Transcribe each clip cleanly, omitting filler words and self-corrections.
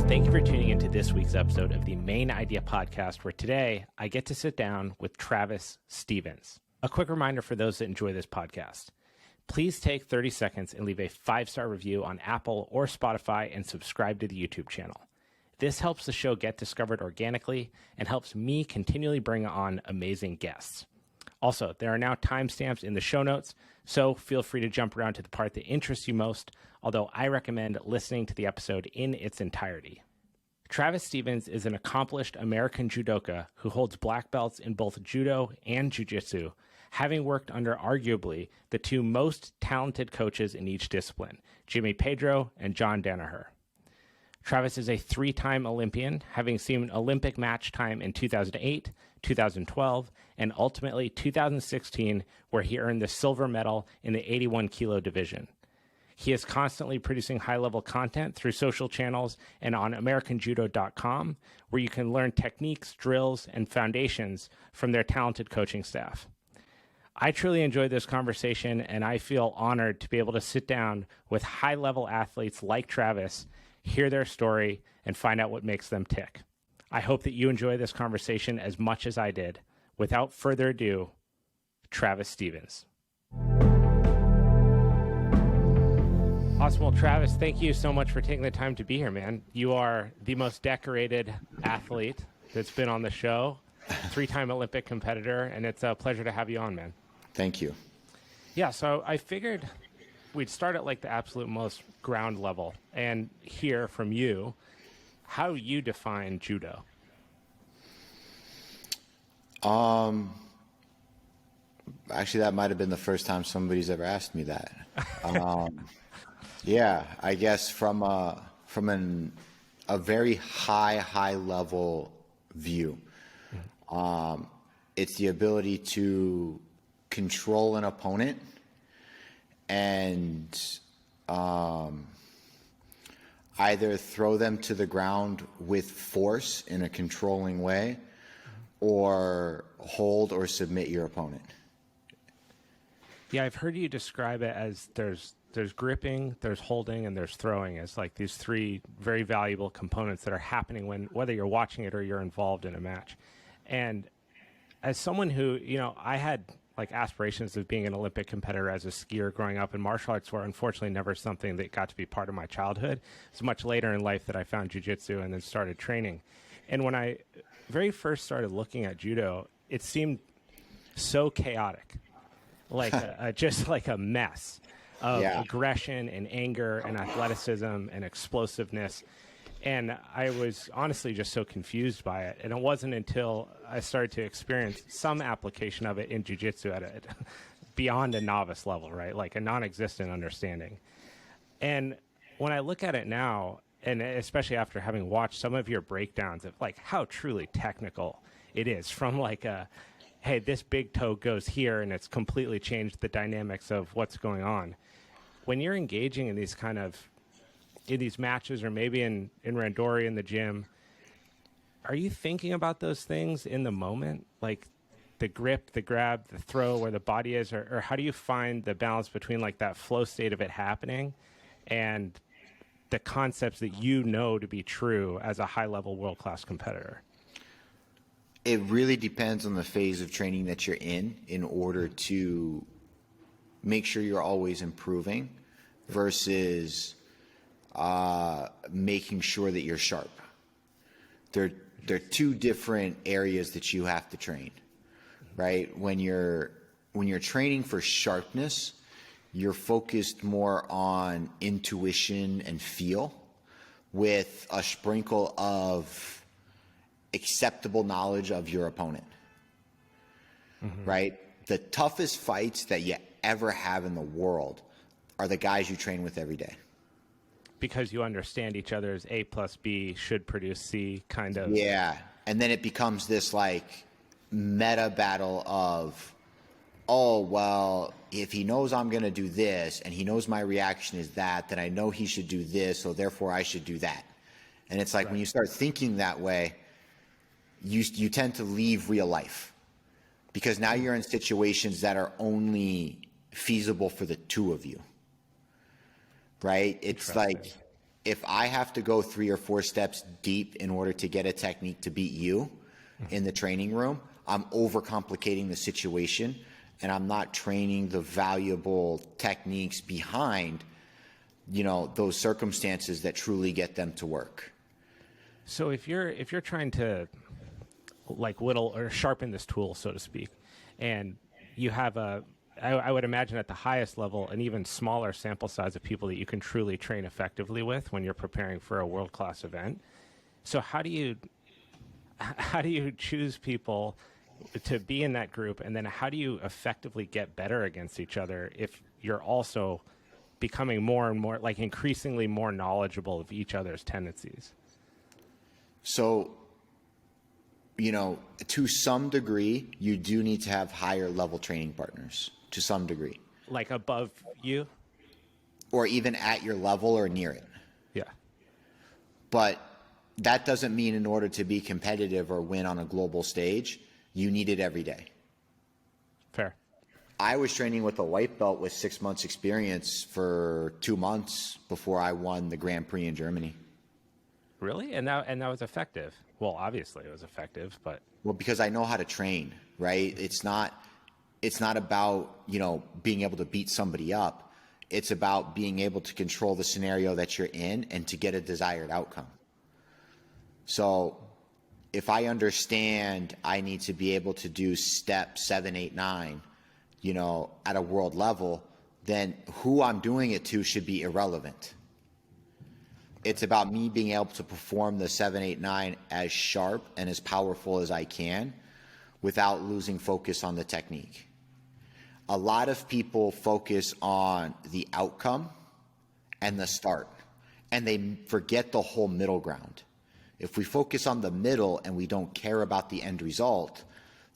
Thank you for tuning into this week's episode of the Mayn Idea Podcast, where today I get to sit down with Travis Stevens. A quick reminder for those that enjoy this podcast. Please take 30 seconds and leave a 5-star review on Apple or Spotify and subscribe to the YouTube channel. This helps the show get discovered organically and helps me continually bring on amazing guests. Also, there are now timestamps in the show notes, so feel free to jump around to the part that interests you most, although I recommend listening to the episode in its entirety. Travis Stevens is an accomplished American judoka who holds black belts in both judo and Jiu Jitsu, having worked under arguably the two most talented coaches in each discipline, Jimmy Pedro and John Danaher. Travis is a 3-time Olympian, having seen Olympic match time in 2008, 2012, and ultimately 2016, where he earned the silver medal in the 81 kilo division. He is constantly producing high-level content through social channels and on AmericanJudo.com, where you can learn techniques, drills, and foundations from their talented coaching staff. I truly enjoyed this conversation, and I feel honored to be able to sit down with high-level athletes like Travis, hear their story, and find out what makes them tick. I hope that you enjoy this conversation as much as I did. Without further ado, Travis Stevens. Awesome. Well, Travis, thank you so much for taking the time to be here, man. You are the most decorated athlete that's been on the show, 3-time Olympic competitor, and it's a pleasure to have you on, man. Thank you. Yeah, so I figured we'd start at like the absolute most ground level and hear from you how you define judo. Actually, that might have been the first time somebody's ever asked me that. Yeah, I guess from a very high level view, it's the ability to control an opponent and either throw them to the ground with force in a controlling way or hold or submit your opponent. Yeah, I've heard you describe it as there's gripping, there's holding, and there's throwing as like these 3 very valuable components that are happening whether you're watching it or you're involved in a match. And as someone who, I had like aspirations of being an Olympic competitor as a skier growing up, and martial arts were unfortunately never something that got to be part of my childhood. It's much later in life that I found Jiu Jitsu and then started training. And when I very first started looking at judo, it seemed so chaotic, like just like a mess of aggression and anger and athleticism and explosiveness. And I was honestly just so confused by it. And it wasn't until I started to experience some application of it in Jiu Jitsu at beyond a novice level, right? Like a non-existent understanding. And when I look at it now, and especially after having watched some of your breakdowns of like how truly technical it is, from like hey, this big toe goes here and it's completely changed the dynamics of what's going on. When you're engaging in these in these matches, or maybe in Randori in the gym, are you thinking about those things in the moment? Like the grip, the grab, the throw, where the body is, or how do you find the balance between like that flow state of it happening and the concepts that you know to be true as a high-level world-class competitor? It really depends on the phase of training that you're in order to make sure you're always improving versus making sure that you're sharp. They're 2 different areas that you have to train, right? When you're training for sharpness, you're focused more on intuition and feel with a sprinkle of acceptable knowledge of your opponent, right? The toughest fights that you ever have in the world are the guys you train with every day. Because you understand each other's A plus B should produce C kind of. Yeah. And then it becomes this like meta battle of, oh, well, if he knows I'm going to do this and he knows my reaction is that, then I know he should do this, so therefore I should do that. And it's like when you start thinking that way, you tend to leave real life because now you're in situations that are only feasible for the 2 of you, right? It's like if I have to go 3 or 4 steps deep in order to get a technique to beat you in the training room, I'm overcomplicating the situation, and I'm not training the valuable techniques behind, those circumstances that truly get them to work. So if you're trying to like whittle or sharpen this tool, so to speak, and you have I would imagine at the highest level, an even smaller sample size of people that you can truly train effectively with when you're preparing for a world-class event. So how do you choose people to be in that group, and then how do you effectively get better against each other if you're also becoming more and more, like increasingly more knowledgeable of each other's tendencies? So, to some degree, you do need to have higher level training partners, to some degree. Like above you? Or even at your level or near it. Yeah. But that doesn't mean in order to be competitive or win on a global stage, you need it every day. Fair. I was training with a white belt with 6 months experience for 2 months before I won the Grand Prix in Germany. Really? And that was effective? Well, obviously it was effective, but... Well, because I know how to train, right? It's not about, being able to beat somebody up. It's about being able to control the scenario that you're in and to get a desired outcome. So if I understand I need to be able to do step 7, 8, 9, at a world level, then who I'm doing it to should be irrelevant. It's about me being able to perform the 7, 8, 9 as sharp and as powerful as I can without losing focus on the technique. A lot of people focus on the outcome and the start, and they forget the whole middle ground. If we focus on the middle and we don't care about the end result,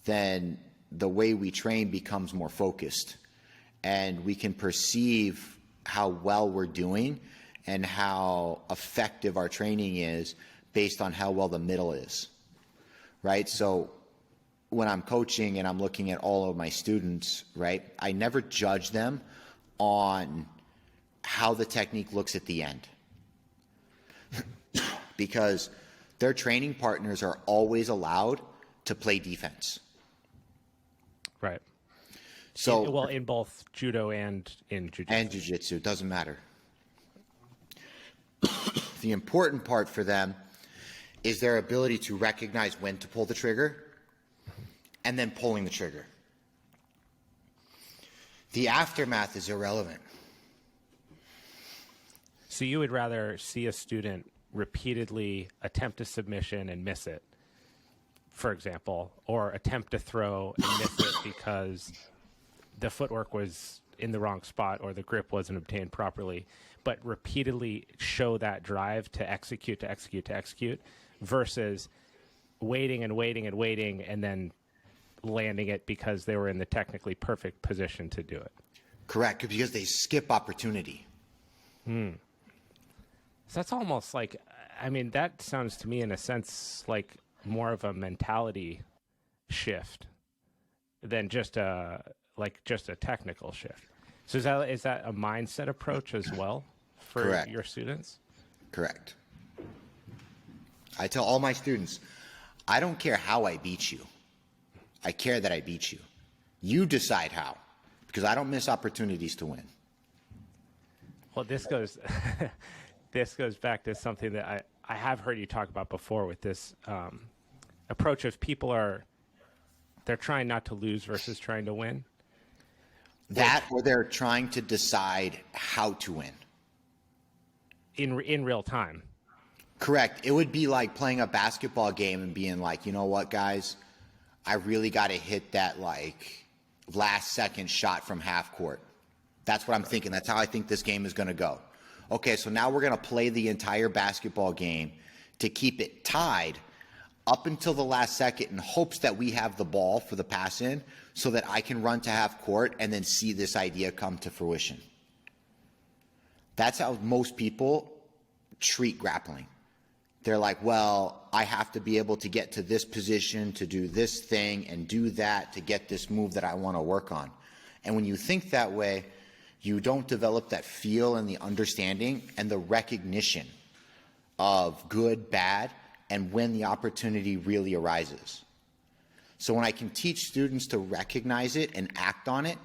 then the way we train becomes more focused, and we can perceive how well we're doing and how effective our training is based on how well the middle is, right? So when I'm coaching and I'm looking at all of my students, right, I never judge them on how the technique looks at the end because their training partners are always allowed to play defense. Right. So, in both judo and in jiu-jitsu. And jiu-jitsu, it doesn't matter. The important part for them is their ability to recognize when to pull the trigger and then pulling the trigger. The aftermath is irrelevant. So you would rather see a student repeatedly attempt a submission and miss it, for example, or attempt to throw and miss it because the footwork was in the wrong spot or the grip wasn't obtained properly, but repeatedly show that drive to execute, versus waiting and then landing it because they were in the technically perfect position to do it. Correct, because they skip opportunity. So that's almost like, that sounds to me in a sense like more of a mentality shift than just a technical shift. So is that a mindset approach as well for Correct. Your students? Correct. I tell all my students, I don't care how I beat you. I care that I beat you. You decide how, because I don't miss opportunities to win. Well, this goes back to something that I have heard you talk about before with this approach of they're trying not to lose versus trying to win. That, or they're trying to decide how to win. In real time. Correct. It would be like playing a basketball game and being like, you know what, guys, I really got to hit that last second shot from half court. That's what I'm thinking. That's how I think this game is going to go. Okay, so now we're going to play the entire basketball game to keep it tied up until the last second in hopes that we have the ball for the pass in so that I can run to half court and then see this idea come to fruition. That's how most people treat grappling. They're like, well, I have to be able to get to this position to do this thing and do that to get this move that I want to work on. And when you think that way, you don't develop that feel and the understanding and the recognition of good, bad, and when the opportunity really arises. So when I can teach students to recognize it and act on it,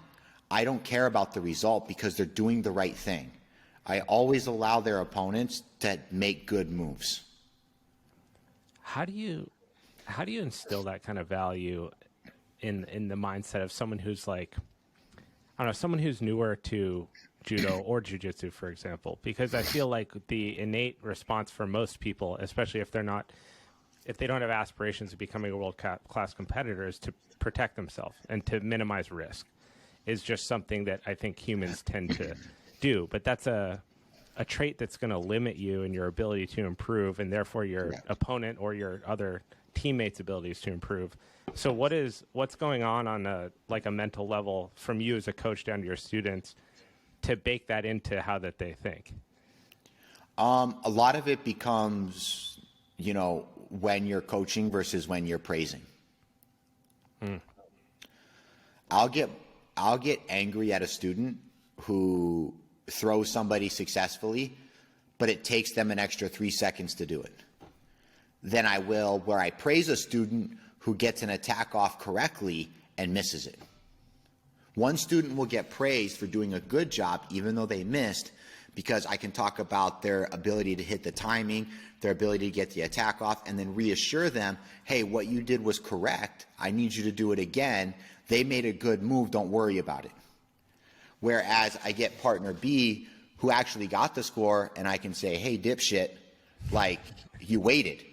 I don't care about the result because they're doing the right thing. I always allow their opponents to make good moves. How do you instill that kind of value in the mindset of someone who's like, I don't know, someone who's newer to judo or jiu-jitsu, for example? Because I feel like the innate response for most people, especially if they don't have aspirations of becoming a world-class competitor, is to protect themselves and to minimize risk, is just something that I think humans tend to do. But that's a trait that's going to limit you in your ability to improve, and therefore your opponent or your other teammates' abilities to improve. So what's going on a mental level from you as a coach down to your students to bake that into how that they think? A lot of it becomes, when you're coaching versus when you're praising. I'll get angry at a student who throws somebody successfully, but it takes them an extra 3 seconds to do it. Then I will, where I praise a student who gets an attack off correctly and misses it. One student will get praised for doing a good job even though they missed, because I can talk about their ability to hit the timing, their ability to get the attack off, and then reassure them, hey, what you did was correct. I need you to do it again. They made a good move. Don't worry about it. Whereas I get partner B who actually got the score, and I can say, hey, dipshit, you waited.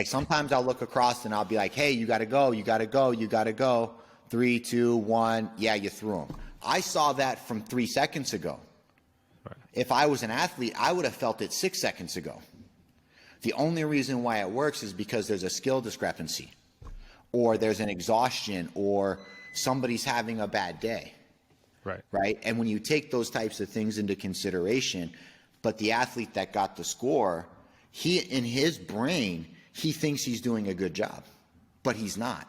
Sometimes I'll look across and I'll be like, hey, you got to go, you got to go, you got to go. 3, 2, 1. Yeah, you threw him. I saw that from 3 seconds ago. Right. If I was an athlete, I would have felt it 6 seconds ago. The only reason why it works is because there's a skill discrepancy, or there's an exhaustion, or somebody's having a bad day. Right. And when you take those types of things into consideration, but the athlete that got the score, in his brain, he thinks he's doing a good job, but he's not.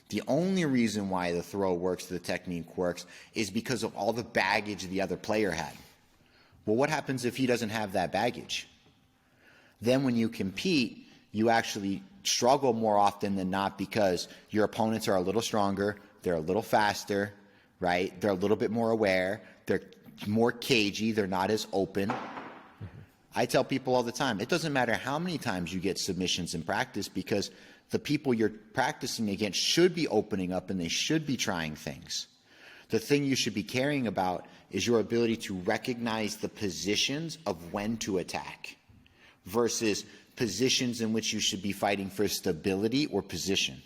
The only reason why the throw works, the technique works, is because of all the baggage the other player had. Well, what happens if he doesn't have that baggage? Then when you compete, you actually struggle more often than not because your opponents are a little stronger, they're a little faster, right? They're a little bit more aware, they're more cagey, they're not as open. I tell people all the time, it doesn't matter how many times you get submissions in practice, because the people you're practicing against should be opening up and they should be trying things. The thing you should be caring about is your ability to recognize the positions of when to attack versus positions in which you should be fighting for stability or position.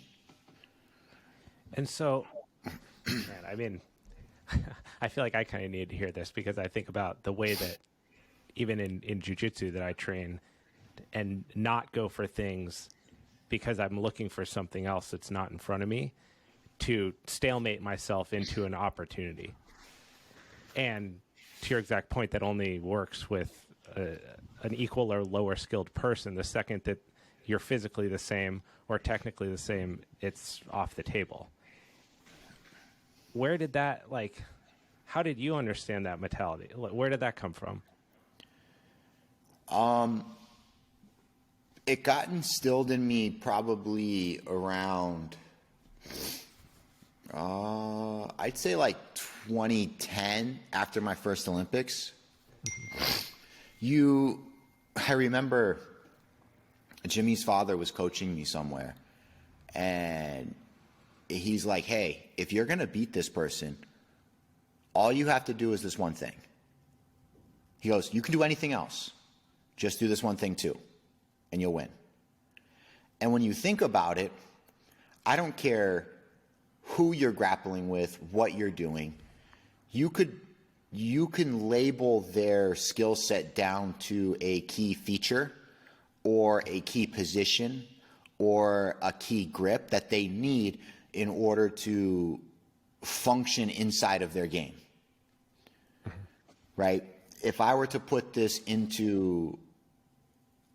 And so, man, I feel like I kind of need to hear this, because I think about the way that even in jiu-jitsu that I train, and not go for things because I'm looking for something else that's not in front of me, to stalemate myself into an opportunity. And to your exact point, that only works with an equal or lower skilled person. The second that you're physically the same or technically the same, it's off the table. Where did that, how did you understand that mentality? Where did that come from? It got instilled in me probably around, I'd say 2010, after my first Olympics. I remember Jimmy's father was coaching me somewhere, and he's like, hey, if you're going to beat this person, all you have to do is this one thing. He goes, you can do anything else. Just do this one thing too, and you'll win. And when you think about it, I don't care who you're grappling with, what you're doing. You can label their skill set down to a key feature or a key position or a key grip that they need in order to function inside of their game. Right? If I were to put this into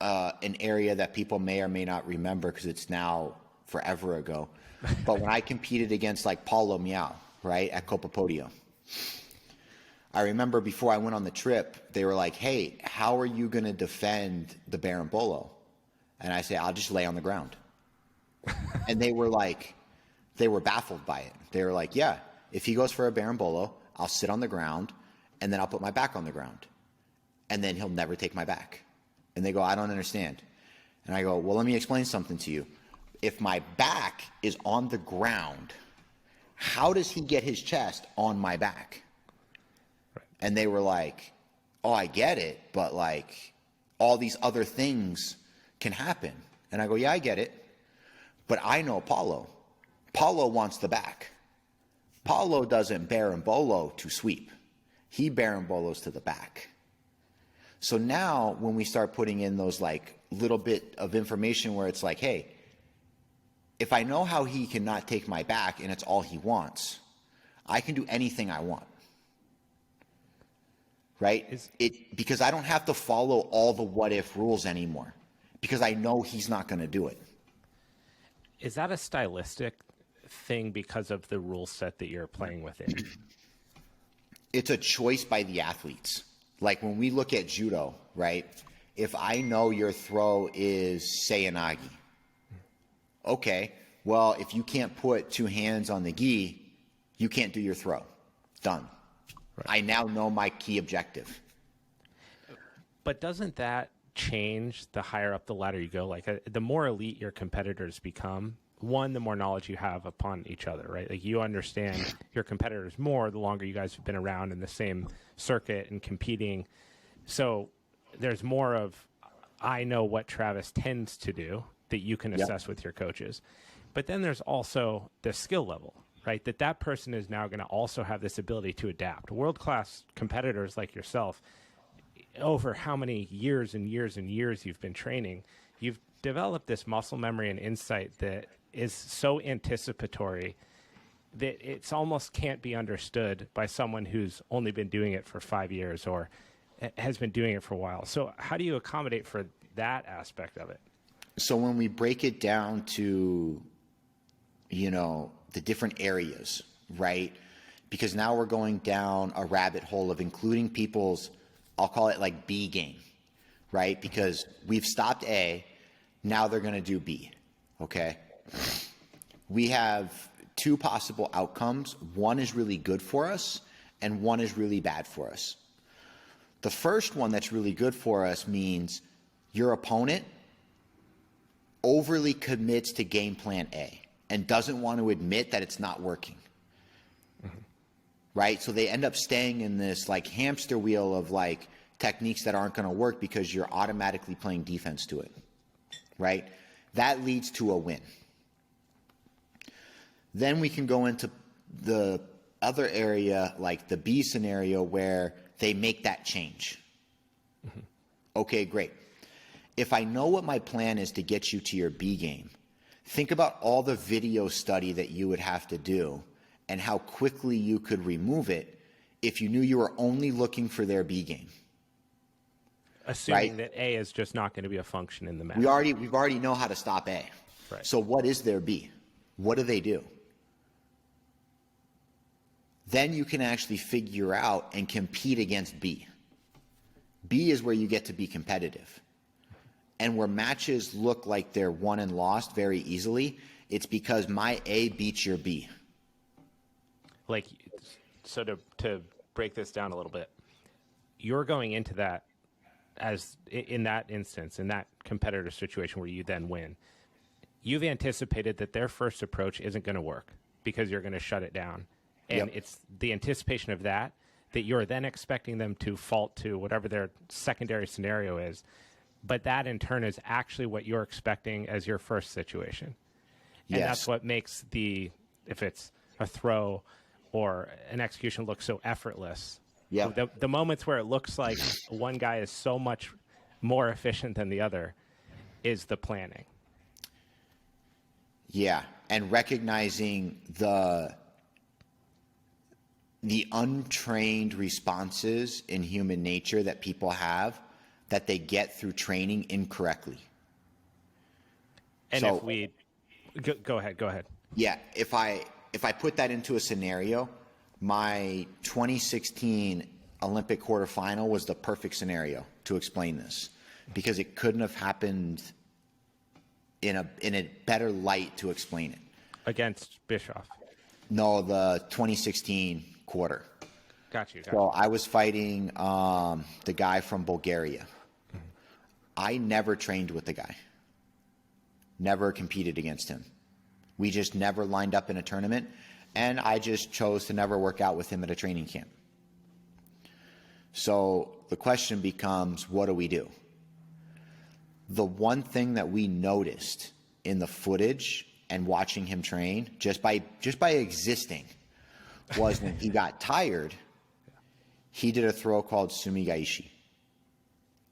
an area that people may or may not remember, because it's now forever ago, but when I competed against Paulo Miao, right, at Copa Podio, I remember before I went on the trip, they were like, hey, how are you going to defend the Berimbolo? And I say, I'll just lay on the ground. And they were baffled by it. They were like, yeah, if he goes for a Berimbolo, I'll sit on the ground and then I'll put my back on the ground. And then he'll never take my back. And they go, I don't understand. And I go, well, let me explain something to you. If my back is on the ground, how does he get his chest on my back? And they were like, oh, I get it, but like all these other things can happen. And I go, yeah, I get it. But I know Paulo. Paulo wants the back. Paulo doesn't Berimbolo to sweep. He Berimbolos to the back. So now when we start putting in those like little bit of information where it's like, hey, if I know how he cannot take my back and it's all he wants, I can do anything I want. Right? Because I don't have to follow all the what if rules anymore because I know he's not going to do it. Is that a stylistic thing because of the rule set that you're playing within? It's a choice by the athletes. Like when we look at judo, right? If I know your throw is Seyanagi, okay, well, if you can't put two hands on the gi, you can't do your throw. Done. Right. I now know my key objective. But doesn't that change the higher up the ladder you go? Like the more elite your competitors become, one, the more knowledge you have upon each other, right? Like you understand your competitors more the longer you guys have been around in the same circuit and competing. So there's more of, I know what Travis tends to do that you can assess with your coaches. But then there's also the skill level, right? That person is now going to also have this ability to adapt. World-class competitors like yourself, over how many years and years and years you've been training, you've developed this muscle memory and insight that is so anticipatory that it's almost can't be understood by someone who's only been doing it for 5 years or has been doing it for a while. So how do you accommodate for that aspect of it? So when we break it down to, the different areas, right? Because now we're going down a rabbit hole of including people's, I'll call it like B game, right? Because we've stopped A, now they're going to do B, okay? We have two possible outcomes. One is really good for us and one is really bad for us. The first one that's really good for us means your opponent overly commits to game plan A and doesn't want to admit that it's not working. Mm-hmm. Right? So they end up staying in this like hamster wheel of like techniques that aren't going to work because you're automatically playing defense to it. Right? That leads to a win. Then we can go into the other area, like the B scenario, where they make that change. Mm-hmm. Okay, great. If I know what my plan is to get you to your B game, think about all the video study that you would have to do and how quickly you could remove it if you knew you were only looking for their B game. Assuming that A is just not going to be a function in the match. We've already know how to stop A. Right. So what is their B? What do they do? Then you can actually figure out and compete against B. B is where you get to be competitive. And where matches look like they're won and lost very easily, it's because my A beats your B. Like, so to break this down a little bit, you're going into that as in that instance, in that competitor situation where you then win, you've anticipated that their first approach isn't going to work because you're going to shut it down. And it's the anticipation of that you're then expecting them to fault to whatever their secondary scenario is. But that in turn is actually what you're expecting as your first situation. And that's what makes if it's a throw or an execution look so effortless. Yeah. The moments where it looks like one guy is so much more efficient than the other is the planning. Yeah. And recognizing the untrained responses in human nature that people have that they get through training incorrectly. And so, if we go ahead. Yeah, if I put that into a scenario, my 2016 Olympic quarterfinal was the perfect scenario to explain this, because it couldn't have happened in a better light to explain it. Against Bischoff. No, the 2016 quarter. Got you. So I was fighting the guy from Bulgaria. I never trained with the guy. Never competed against him. We just never lined up in a tournament, and I just chose to never work out with him at a training camp. So the question becomes, what do we do? The one thing that we noticed in the footage and watching him train, just by existing, was when he got tired, he did a throw called sumigaishi.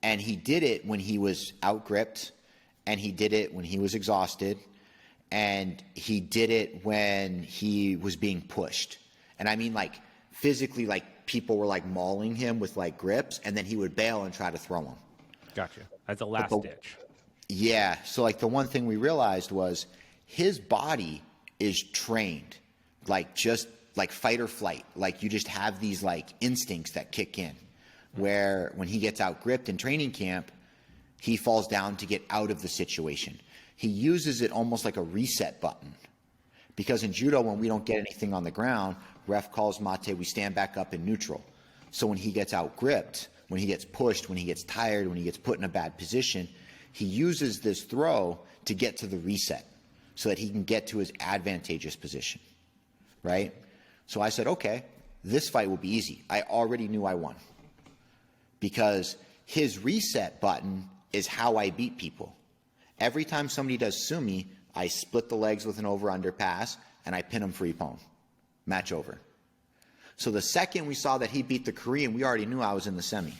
And he did it when he was out-gripped, and he did it when he was exhausted, and he did it when he was being pushed. And I mean, like, physically, like, people were, like, mauling him with, like, grips, and then he would bail and try to throw him. Gotcha. As a last ditch. Yeah. So, like, the one thing we realized was his body is trained, like, just like fight or flight. Like, you just have these, like, instincts that kick in, where when he gets out-gripped in training camp, he falls down to get out of the situation. He uses it almost like a reset button. Because in judo, when we don't get anything on the ground, ref calls mate, we stand back up in neutral. So when he gets out-gripped, when he gets pushed, when he gets tired, when he gets put in a bad position, he uses this throw to get to the reset so that he can get to his advantageous position, right? So I said, okay, this fight will be easy. I already knew I won, because his reset button is how I beat people. Every time somebody does sumi, I split the legs with an over-under pass, and I pin him for ippon. Match over. So the second we saw that he beat the Korean, we already knew I was in the semi.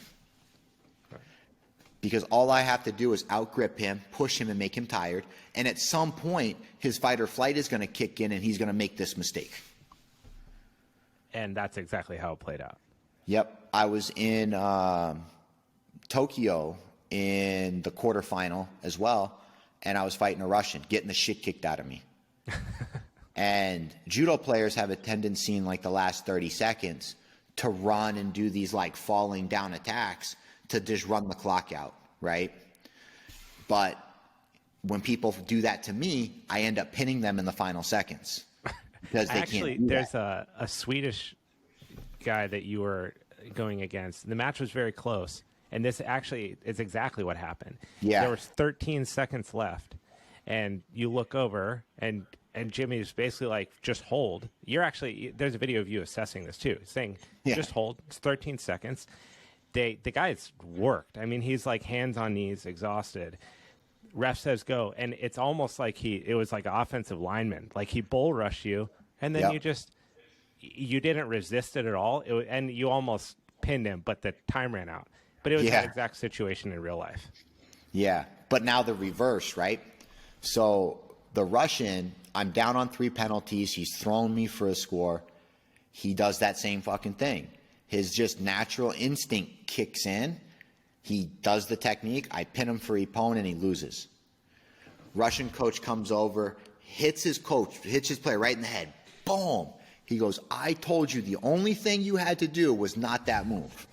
Because all I have to do is out-grip him, push him, and make him tired. And at some point, his fight or flight is going to kick in, and he's going to make this mistake. And that's exactly how it played out. Yep. I was in Tokyo in the quarterfinal as well, and I was fighting a Russian, getting the shit kicked out of me. And judo players have a tendency in, like, the last 30 seconds to run and do these, like, falling down attacks to just run the clock out, right? But when people do that to me, I end up pinning them in the final seconds because they Actually, can't do there's that. a Swedish guy that you were going against. The match was very close, and this actually is exactly what happened. Yeah. There was 13 seconds left, and you look over, and Jimmy's basically like, just hold. There's a video of you assessing this too, saying, just hold. It's 13 seconds. The guy's worked. I mean, he's like hands on knees, exhausted. Ref says go, and it's almost like it was like an offensive lineman. Like, he bull rushed you, and then you didn't resist it at all, and you almost pinned him, but the time ran out. But it was that exact situation in real life. Yeah, but now the reverse, right? So the Russian, I'm down on 3 penalties. He's thrown me for a score. He does that same fucking thing. His just natural instinct kicks in. He does the technique. I pin him for ippon, and he loses. Russian coach comes over, hits his player right in the head. Boom. He goes, I told you the only thing you had to do was not that move.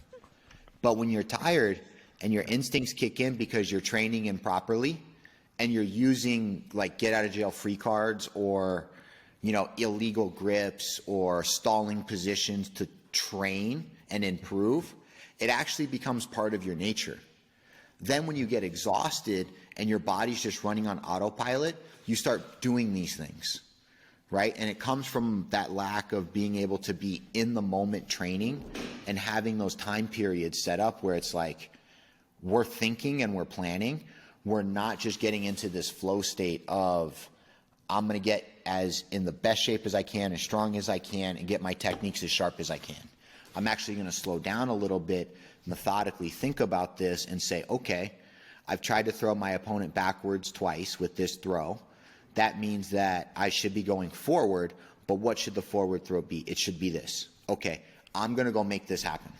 But when you're tired and your instincts kick in because you're training improperly and you're using, like, get out of jail free cards or, you know, illegal grips or stalling positions to train and improve, it actually becomes part of your nature. Then when you get exhausted and your body's just running on autopilot, you start doing these things, right? And it comes from that lack of being able to be in the moment training and having those time periods set up where it's like we're thinking and we're planning. We're not just getting into this flow state of I'm going to get as in the best shape as I can, as strong as I can, and get my techniques as sharp as I can. I'm actually going to slow down a little bit, methodically think about this and say, okay, I've tried to throw my opponent backwards twice with this throw. That means that I should be going forward, but what should the forward throw be? It should be this. Okay, I'm going to go make this happen.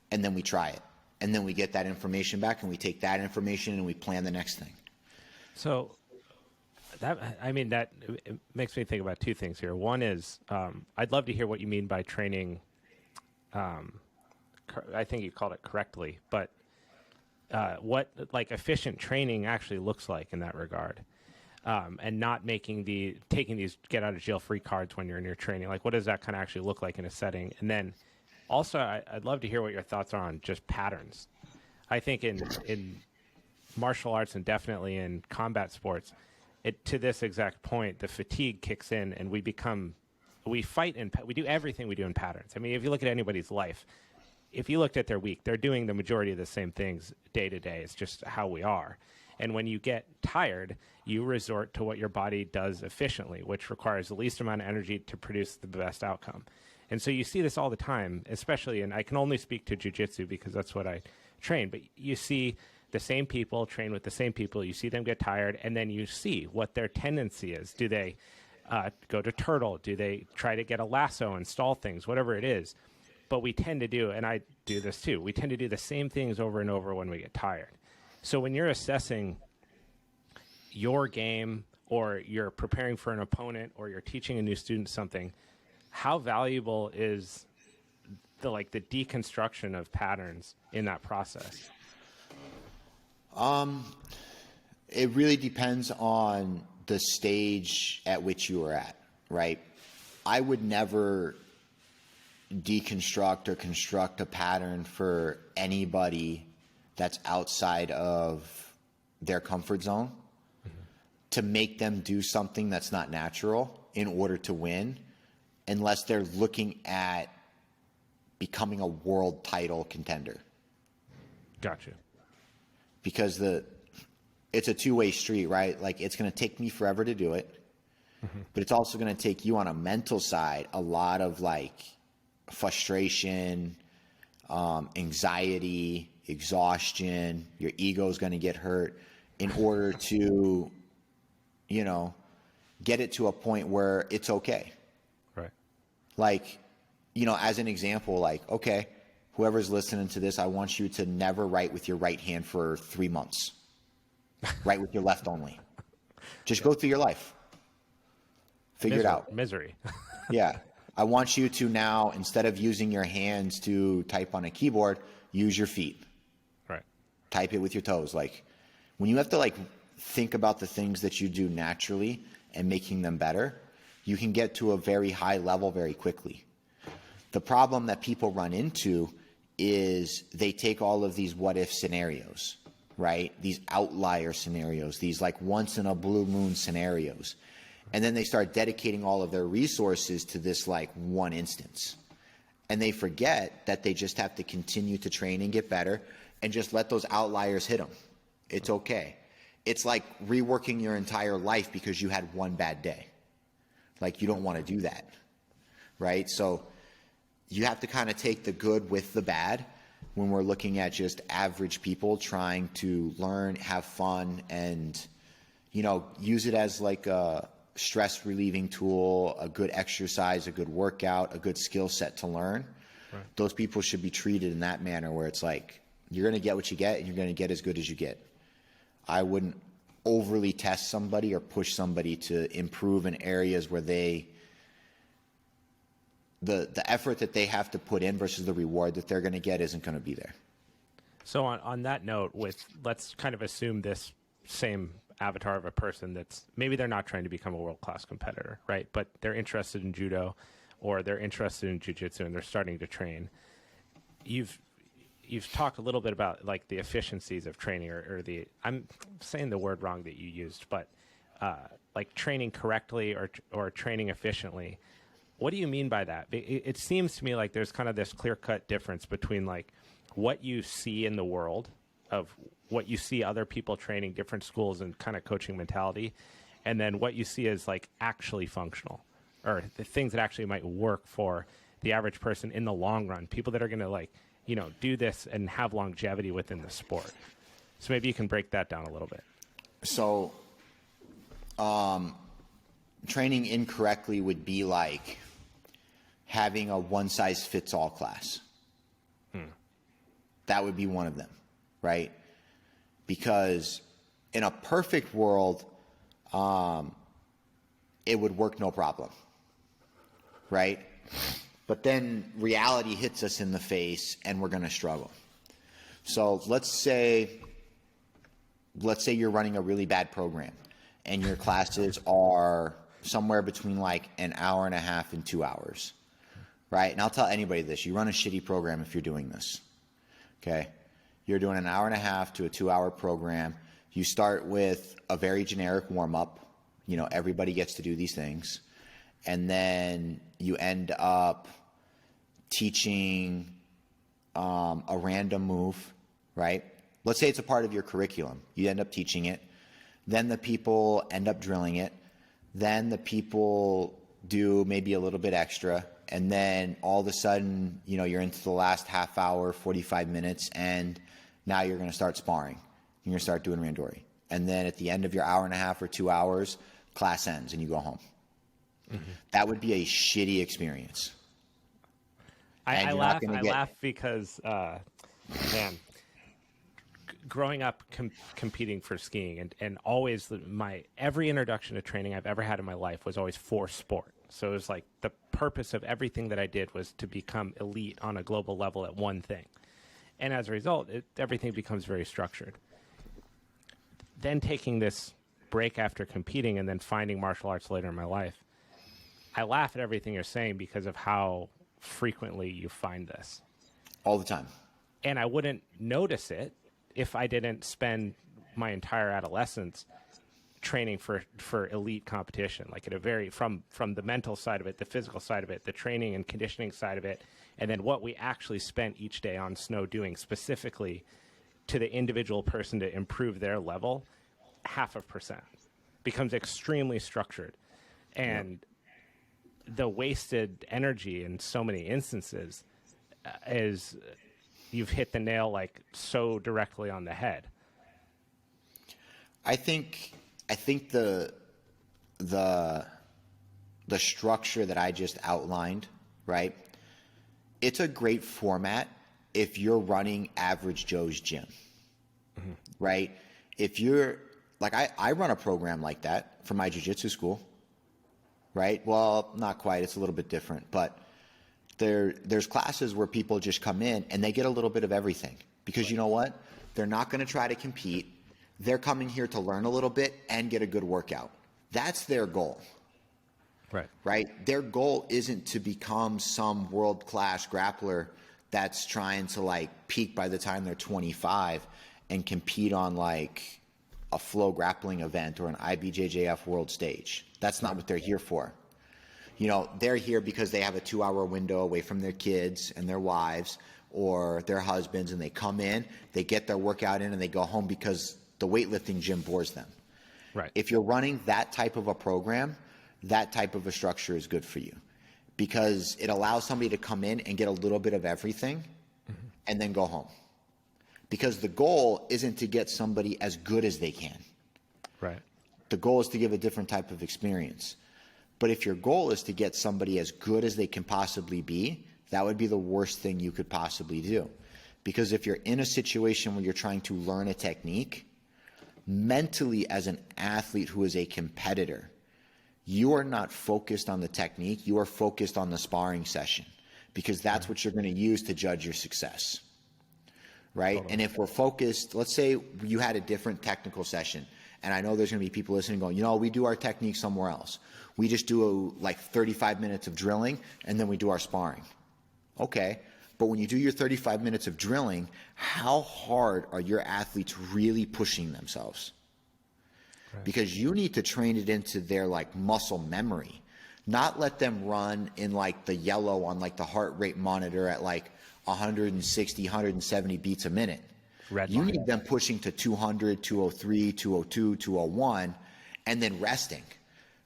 And then we try it. And then we get that information back, and we take that information and we plan the next thing. So that it makes me think about 2 things here. One is I'd love to hear what you mean by training I think you called it correctly, but what like efficient training actually looks like in that regard. And not taking these get out of jail free cards when you're in your training. Like, what does that kind of actually look like in a setting? And then also, I'd love to hear what your thoughts are on just patterns. I think in martial arts and definitely in combat sports, to this exact point, the fatigue kicks in and we fight and we do everything we do in patterns. I mean, if you look at anybody's life, if you looked at their week, they're doing the majority of the same things day to day. It's just how we are. And when you get tired, you resort to what your body does efficiently, which requires the least amount of energy to produce the best outcome. And so you see this all the time, especially, and I can only speak to jiu-jitsu because that's what I train, but you see the same people train with the same people. You see them get tired, and then you see what their tendency is. Do they go to turtle? Do they try to get a lasso and stall things, whatever it is? But we tend to do, and I do this too, we tend to do the same things over and over when we get tired. So when you're assessing your game or you're preparing for an opponent or you're teaching a new student something, how valuable is the deconstruction of patterns in that process? It really depends on the stage at which you are at, right? I would never deconstruct or construct a pattern for anybody that's outside of their comfort zone to make them do something that's not natural in order to win, unless they're looking at becoming a world title contender. Gotcha. Because it's a two-way street, right? Like, it's going to take me forever to do it, but it's also going to take you on a mental side a lot of frustration, anxiety, exhaustion. Your ego is going to get hurt in order to, get it to a point where it's okay. Right. As an example, okay, whoever's listening to this, I want you to never write with your right hand for 3 months. Write with your left only. Just go through your life. Figure it out. Misery. Yeah. I want you to now, instead of using your hands to type on a keyboard, use your feet. Right. Type it with your toes. When you have to think about the things that you do naturally and making them better, you can get to a very high level very quickly. The problem that people run into is they take all of these what if scenarios, right? These outlier scenarios, these once in a blue moon scenarios. And then they start dedicating all of their resources to this one instance. And they forget that they just have to continue to train and get better and just let those outliers hit them. It's okay. It's like reworking your entire life because you had one bad day. You don't want to do that, right? So you have to kind of take the good with the bad when we're looking at just average people trying to learn, have fun, and, use it as a stress relieving tool, a good exercise, a good workout, a good skill set to learn. Right. Those people should be treated in that manner where it's you're going to get what you get and you're going to get as good as you get. I wouldn't overly test somebody or push somebody to improve in areas where the effort that they have to put in versus the reward that they're going to get isn't going to be there. So on that note, let's kind of assume this same avatar of a person that's maybe they're not trying to become a world-class competitor, right? But they're interested in judo or they're interested in jiu-jitsu and they're starting to train. You've talked a little bit about the efficiencies of training or I'm saying the word wrong that you used, but training correctly or training efficiently. What do you mean by that? It seems to me like there's kind of this clear-cut difference between what you see in the world of what you see other people training, different schools and kind of coaching mentality, and then what you see as actually functional or the things that actually might work for the average person in the long run, people that are going to do this and have longevity within the sport. So maybe you can break that down a little bit. So training incorrectly would be having a one-size-fits-all class. That would be one of them, right? Because in a perfect world, it would work no problem, right? But then reality hits us in the face and we're going to struggle. So let's say you're running a really bad program and your classes are somewhere between like an hour and a half and 2 hours, right? And I'll tell anybody this, you run a shitty program if you're doing this, okay? You're doing an hour and a half to a 2 hour program. You start with a very generic warm up. You know, everybody gets to do these things. And then you end up teaching a random move, right? Let's say it's a part of your curriculum. You end up teaching it. Then the people end up drilling it. Then the people do maybe a little bit extra. And then all of a sudden, you know, you're into the last half hour, 45 minutes, and now you're going to start sparring. You're going to start doing randori. And then at the end of your hour and a half or 2 hours, class ends and you go home. Mm-hmm. That would be a shitty experience. I laugh because, man, growing up competing for skiing and always every introduction to training I've ever had in my life was always for sport. So it was like the purpose of everything that I did was to become elite on a global level at one thing. And as a result, everything becomes very structured. Then taking this break after competing and then finding martial arts later in my life, I laugh at everything you're saying because of how frequently you find this. All the time. And I wouldn't notice it if I didn't spend my entire adolescence training for elite competition, like at a very from the mental side of it, the physical side of it, the training and conditioning side of it, and then what we actually spent each day on snow doing specifically to the individual person to improve their level, 0.5% becomes extremely structured. And the wasted energy in so many instances is you've hit the nail like so directly on the head. I think the structure that I just outlined, right? It's a great format if you're running average Joe's gym, mm-hmm. right? If you're like, I run a program like that for my jiu-jitsu school, right? Well, not quite. It's a little bit different, but there's classes where people just come in and they get a little bit of everything because you know what? They're not going to try to compete. They're coming here to learn a little bit and get a good workout. That's their goal. Right? Their goal isn't to become some world-class grappler that's trying to like peak by the time they're 25 and compete on like a flow grappling event or an IBJJF world stage. That's not what they're here for. You know, they're here because they have a 2 hour window away from their kids and their wives or their husbands, and they come in, they get their workout in, and they go home because the weightlifting gym bores them. Right. If you're running that type of a program, that type of a structure is good for you because it allows somebody to come in and get a little bit of everything mm-hmm. and then go home. Because the goal isn't to get somebody as good as they can. Right. The goal is to give a different type of experience. But if your goal is to get somebody as good as they can possibly be, that would be the worst thing you could possibly do. Because if you're in a situation where you're trying to learn a technique, mentally as an athlete who is a competitor, you are not focused on the technique, you are focused on the sparring session because that's what you're going to use to judge your success, right? Totally. And if we're focused, let's say you had a different technical session, and I know there's going to be people listening going, you know, we do our technique somewhere else. We just do like 35 minutes of drilling, and then we do our sparring. Okay, but when you do your 35 minutes of drilling, how hard are your athletes really pushing themselves? Because you need to train it into their like muscle memory, not let them run in like the yellow on like the heart rate monitor at like 160, 170 beats a minute. You need them pushing to 200, 203, 202, 201, and then resting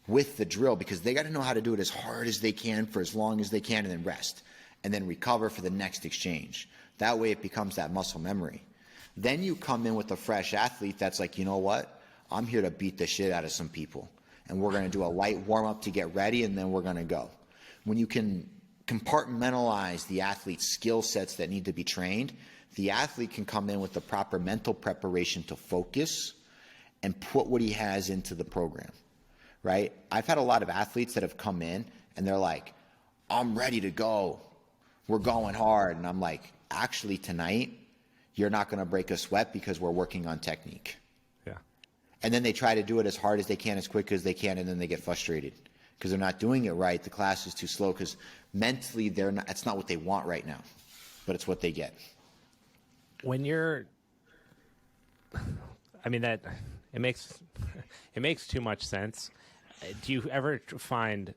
with the drill because they got to know how to do it as hard as they can for as long as they can and then rest and then recover for the next exchange. That way it becomes that muscle memory. Then you come in with a fresh athlete that's like, you know what? I'm here to beat the shit out of some people. And we're going to do a light warm-up to get ready, and then we're going to go. When you can compartmentalize the athlete's skill sets that need to be trained, the athlete can come in with the proper mental preparation to focus and put what he has into the program, right? I've had a lot of athletes that have come in, and they're like, I'm ready to go. We're going hard. And I'm like, actually tonight, you're not going to break a sweat because we're working on technique. Yeah. And then they try to do it as hard as they can, as quick as they can, and then they get frustrated because they're not doing it right. The class is too slow because mentally it's not what they want right now, but it's what they get. When you're, I mean, that it makes too much sense. Do you ever find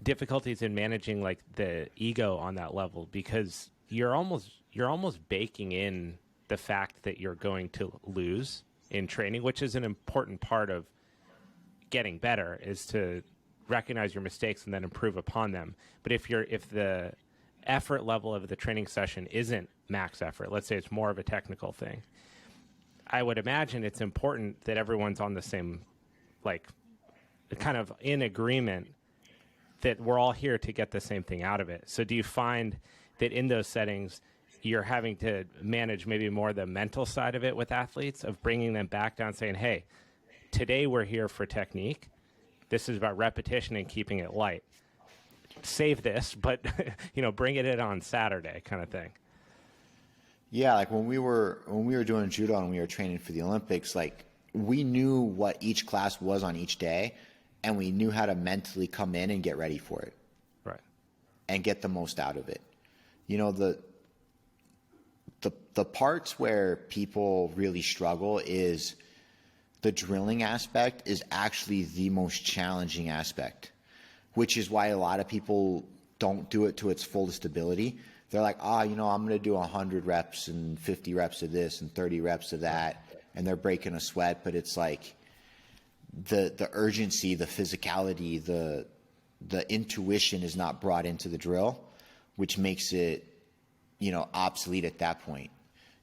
difficulties in managing like the ego on that level, because you're almost baking in the fact that you're going to lose in training, which is an important part of getting better, is to recognize your mistakes and then improve upon them. But if the effort level of the training session isn't max effort, let's say it's more of a technical thing, I would imagine it's important that everyone's on the same, like, kind of in agreement that we're all here to get the same thing out of it. So do you find that in those settings, you're having to manage maybe more the mental side of it with athletes, of bringing them back down, saying, hey, today we're here for technique. This is about repetition and keeping it light. Save this, but bring it in on Saturday, kind of thing. Yeah, like when we were doing judo and we were training for the Olympics, like we knew what each class was on each day, and we knew how to mentally come in and get ready for it. Right. And get the most out of it. The parts where people really struggle is the drilling aspect is actually the most challenging aspect, which is why a lot of people don't do it to its fullest ability. They're like, I'm going to do 100 reps and 50 reps of this and 30 reps of that, and they're breaking a sweat, but it's like the urgency, the physicality, the intuition is not brought into the drill, which makes it, obsolete at that point.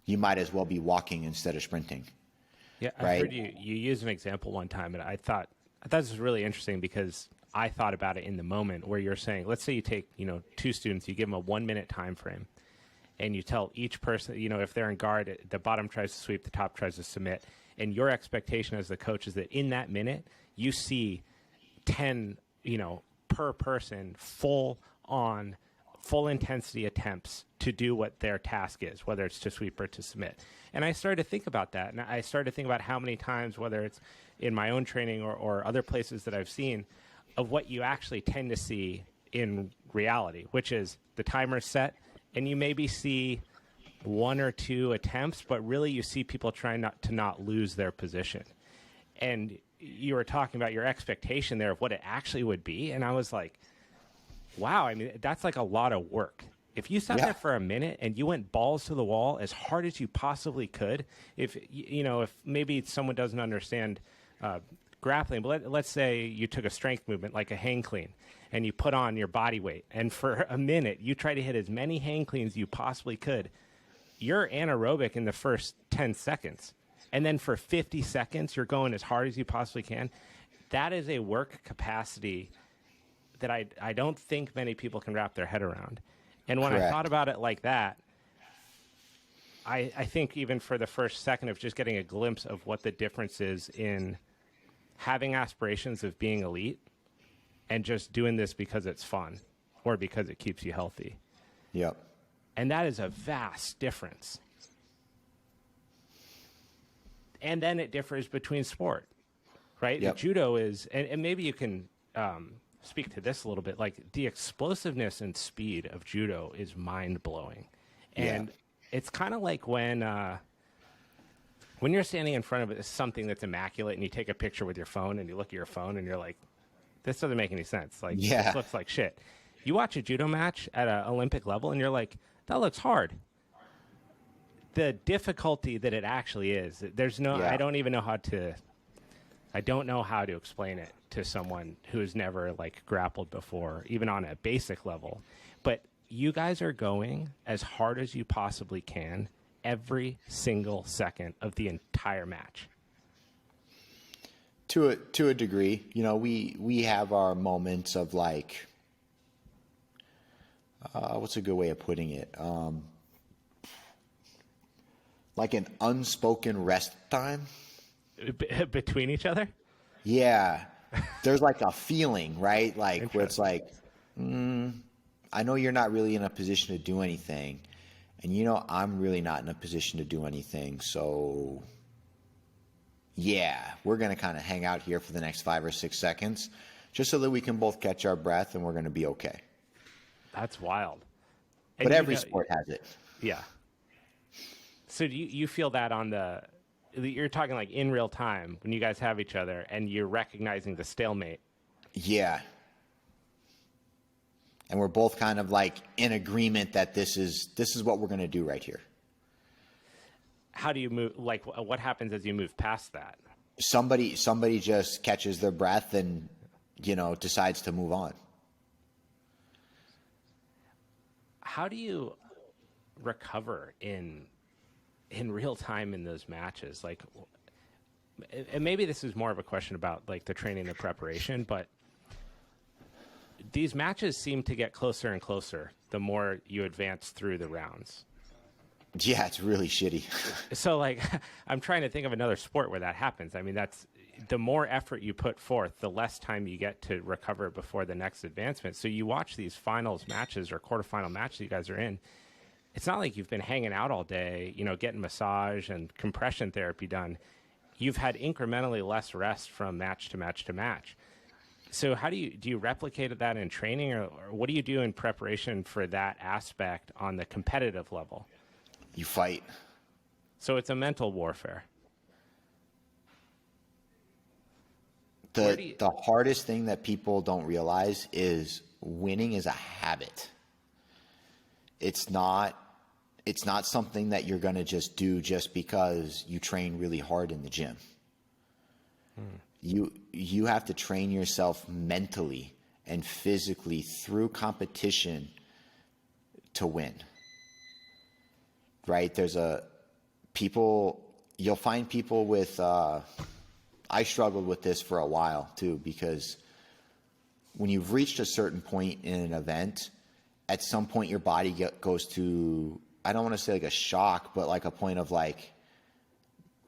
You might as well be walking instead of sprinting. Yeah, I right? heard you use an example one time, and I thought this was really interesting, because I thought about it in the moment, where you're saying, let's say you take, two students, you give them a 1 minute time frame, and you tell each person, if they're in guard, the bottom tries to sweep, the top tries to submit. And your expectation as the coach is that in that minute, you see 10, per person, full intensity attempts to do what their task is, whether it's to sweep or to submit. And I started to think about that. And I started to think about how many times, whether it's in my own training or other places that I've seen, of what you actually tend to see in reality, which is the timer's set, and you maybe see one or two attempts, but really you see people trying not lose their position. And you were talking about your expectation there of what it actually would be, and I was like, wow, I mean, that's like a lot of work. If you sat there for a minute and you went balls to the wall as hard as you possibly could, if maybe someone doesn't understand grappling, but let's say you took a strength movement like a hang clean, and you put on your body weight, and for a minute you try to hit as many hang cleans you possibly could, you're anaerobic in the first 10 seconds. And then for 50 seconds, you're going as hard as you possibly can. That is a work capacity that I don't think many people can wrap their head around. And when I thought about it like that, I think even for the first second of just getting a glimpse of what the difference is in having aspirations of being elite and just doing this because it's fun or because it keeps you healthy. Yep. And that is a vast difference. And then it differs between sport, right? Yep. The judo is, and maybe you can speak to this a little bit, like the explosiveness and speed of judo is mind-blowing. And it's kind of like when you're standing in front of something that's immaculate and you take a picture with your phone and you look at your phone and you're like, this doesn't make any sense. Like, this looks like shit. You watch a judo match at an Olympic level and you're like, that looks hard. The difficulty that it actually is, there's no, I don't know how to explain it to someone who's never like grappled before, even on a basic level. But you guys are going as hard as you possibly can every single second of the entire match. To a degree, we have our moments of like, what's a good way of putting it? Like an unspoken rest time Between each other? Yeah. There's like a feeling, right? Like where it's like, I know you're not really in a position to do anything. And you know, I'm really not in a position to do anything. So, yeah, we're going to kind of hang out here for the next 5 or 6 seconds just so that we can both catch our breath and we're going to be okay. That's wild. But every sport has it. Yeah. So do you feel that you're talking like in real time when you guys have each other and you're recognizing the stalemate? Yeah. And we're both kind of like in agreement that this is what we're going to do right here. How do you move? Like, what happens as you move past that? Somebody just catches their breath and, decides to move on. How do you recover in real time in those matches? Like, and maybe this is more of a question about like the training, the preparation, but these matches seem to get closer and closer the more you advance through the rounds. Yeah, it's really shitty. So like, I'm trying to think of another sport where that happens. I mean, that's the more effort you put forth, the less time you get to recover before the next advancement. So you watch these finals matches or quarterfinal matches you guys are in. It's not like you've been hanging out all day, getting massage and compression therapy done. You've had incrementally less rest from match to match to match. So how do you replicate that in training, or what do you do in preparation for that aspect on the competitive level? You fight. So it's a mental warfare. The hardest thing that people don't realize is winning is a habit. It's not something that you're going to just do just because you train really hard in the gym. You have to train yourself mentally and physically through competition to win. Right? You'll find people with, I struggled with this for a while too, because when you've reached a certain point in an event, at some point your body goes to, I don't want to say like a shock, but like a point of like,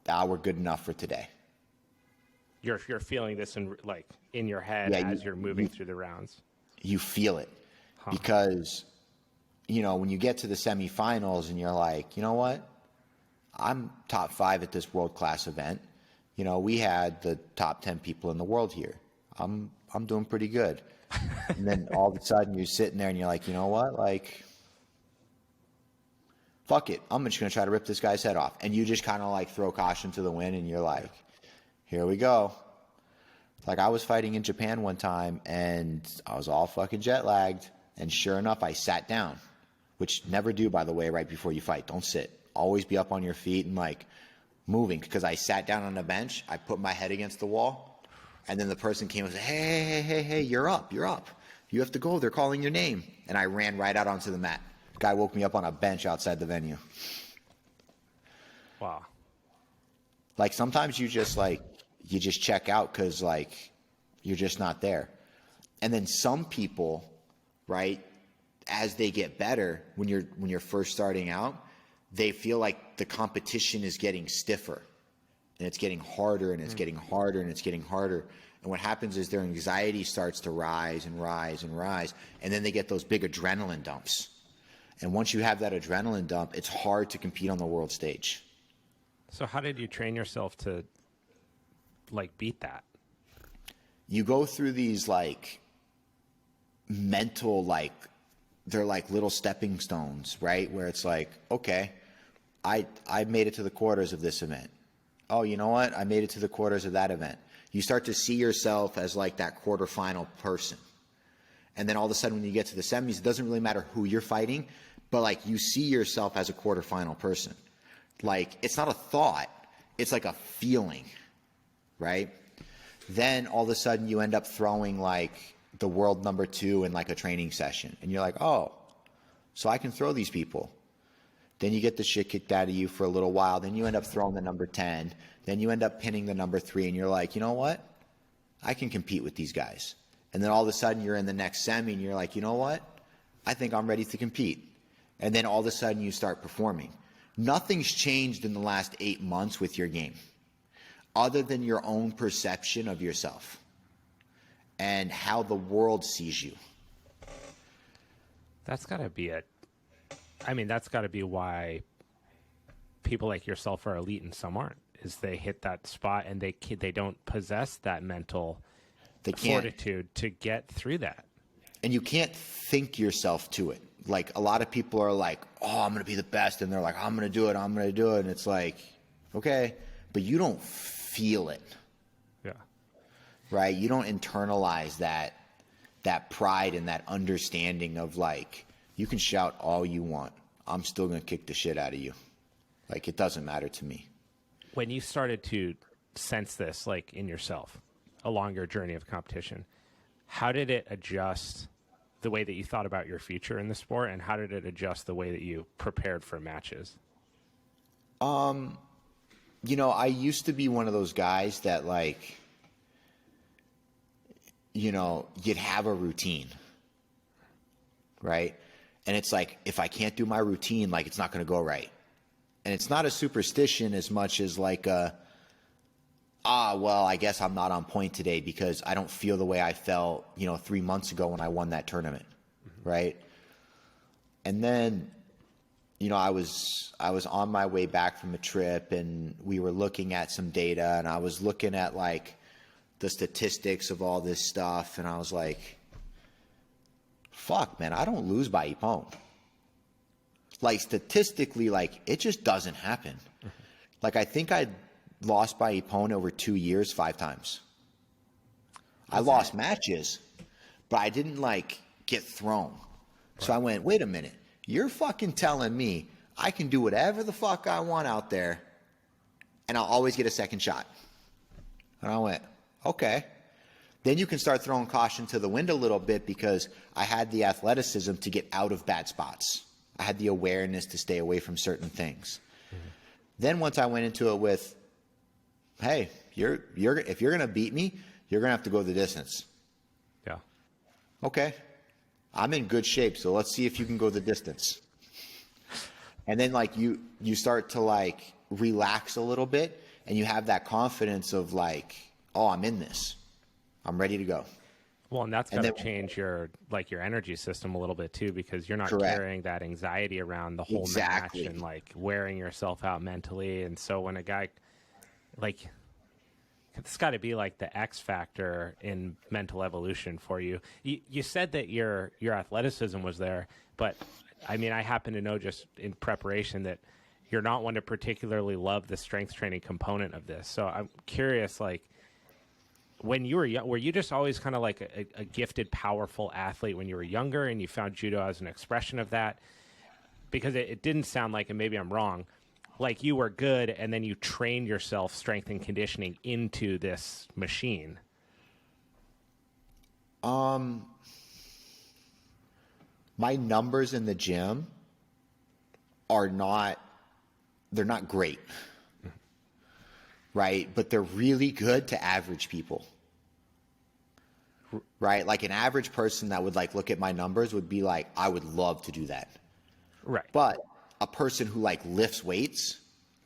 we're good enough for today. You're feeling this in your head as you're moving through the rounds. You feel it because, when you get to the semifinals and you're like, you know what? I'm top 5 at this world-class event. We had the top 10 people in the world here. I'm doing pretty good. And then all of a sudden you're sitting there and you're like, you know what? Like, fuck it. I'm just going to try to rip this guy's head off. And you just kind of like throw caution to the wind and you're like, here we go. Like I was fighting in Japan one time and I was all fucking jet lagged. And sure enough, I sat down, which never do, by the way, right before you fight. Don't sit. Always be up on your feet and like moving, because I sat down on a bench. I put my head against the wall. And then the person came and said, hey, you're up. You have to go. They're calling your name. And I ran right out onto the mat. The guy woke me up on a bench outside the venue. Wow. Like sometimes you just check out because like you're just not there. And then some people, right, as they get better, when you're first starting out, they feel like the competition is getting stiffer and it's getting harder and it's getting harder and it's getting harder. And what happens is their anxiety starts to rise and rise and rise. And then they get those big adrenaline dumps. And once you have that adrenaline dump, it's hard to compete on the world stage. So how did you train yourself to like beat that? You go through these like mental, like they're like little stepping stones, right? Where it's like, okay, I made it to the quarters of this event. Oh, you know what? I made it to the quarters of that event. You start to see yourself as like that quarterfinal person. And then all of a sudden when you get to the semis, it doesn't really matter who you're fighting, but like you see yourself as a quarterfinal person. Like it's not a thought, it's like a feeling, right? Then all of a sudden you end up throwing like the world number 2 in like a training session. And you're like, oh, so I can throw these people. Then you get the shit kicked out of you for a little while. Then you end up throwing the number 10. Then you end up pinning the number 3. And you're like, you know what? I can compete with these guys. And then all of a sudden you're in the next semi and you're like, you know what? I think I'm ready to compete. And then all of a sudden you start performing. Nothing's changed in the last 8 months with your game, other than your own perception of yourself and how the world sees you. That's got to be it. I mean, that's got to be why people like yourself are elite and some aren't, is they hit that spot and they don't possess that mental fortitude to get through that. And you can't think yourself to it. Like, a lot of people are like, oh, I'm going to be the best. And they're like, I'm going to do it. I'm going to do it. And it's like, okay, but you don't feel it. Yeah. Right? You don't internalize that pride and that understanding of, like, you can shout all you want. I'm still going to kick the shit out of you. Like, it doesn't matter to me. When you started to sense this, like, in yourself along your journey of competition, how did it adjust the way that you thought about your future in the sport, and how did it adjust the way that you prepared for matches? You know, I used to be one of those guys that, like, you know, you'd have a routine, right? And it's like, if I can't do my routine, like, it's not going to go right. And it's not a superstition as much as like well, I guess I'm not on point today because I don't feel the way I felt, you know, 3 months ago when I won that tournament, right? And then, you know, I was on my way back from a trip, and we were looking at some data, and I was looking at, like, the statistics of all this stuff, and I was like, fuck, man, I don't lose by Ippon. Like, statistically, like, it just doesn't happen. Like, I think I lost by Ippon over 2 years 5 times. I lost matches, but I didn't, like, get thrown. So I went, wait a minute. You're fucking telling me I can do whatever the fuck I want out there, and I'll always get a second shot. And I went, okay. Then you can start throwing caution to the wind a little bit, because I had the athleticism to get out of bad spots. I had the awareness to stay away from certain things. Then once I went into it with, hey, if you're going to beat me, you're going to have to go the distance. Yeah. Okay. I'm in good shape, so let's see if you can go the distance. And then, like, you start to, like, relax a little bit, and you have that confidence of, like, oh, I'm in this. I'm ready to go. Well, and that's got to change your energy system a little bit too, because you're not carrying that anxiety around the whole match and, like, wearing yourself out mentally. And so when a guy, like, it's got to be like the X factor in mental evolution for you. You said that your athleticism was there, but I mean, I happen to know just in preparation that you're not one to particularly love the strength training component of this. So I'm curious, like, when you were young, were you just always kind of like a gifted, powerful athlete when you were younger, and you found judo as an expression of that? Because it didn't sound like, and maybe I'm wrong, like you were good and then you trained yourself strength and conditioning into this machine. My numbers in the gym they're not great. Right? But they're really good to average people. Right? Like, an average person that would, like, look at my numbers would be like, I would love to do that. Right. But a person who, like, lifts weights,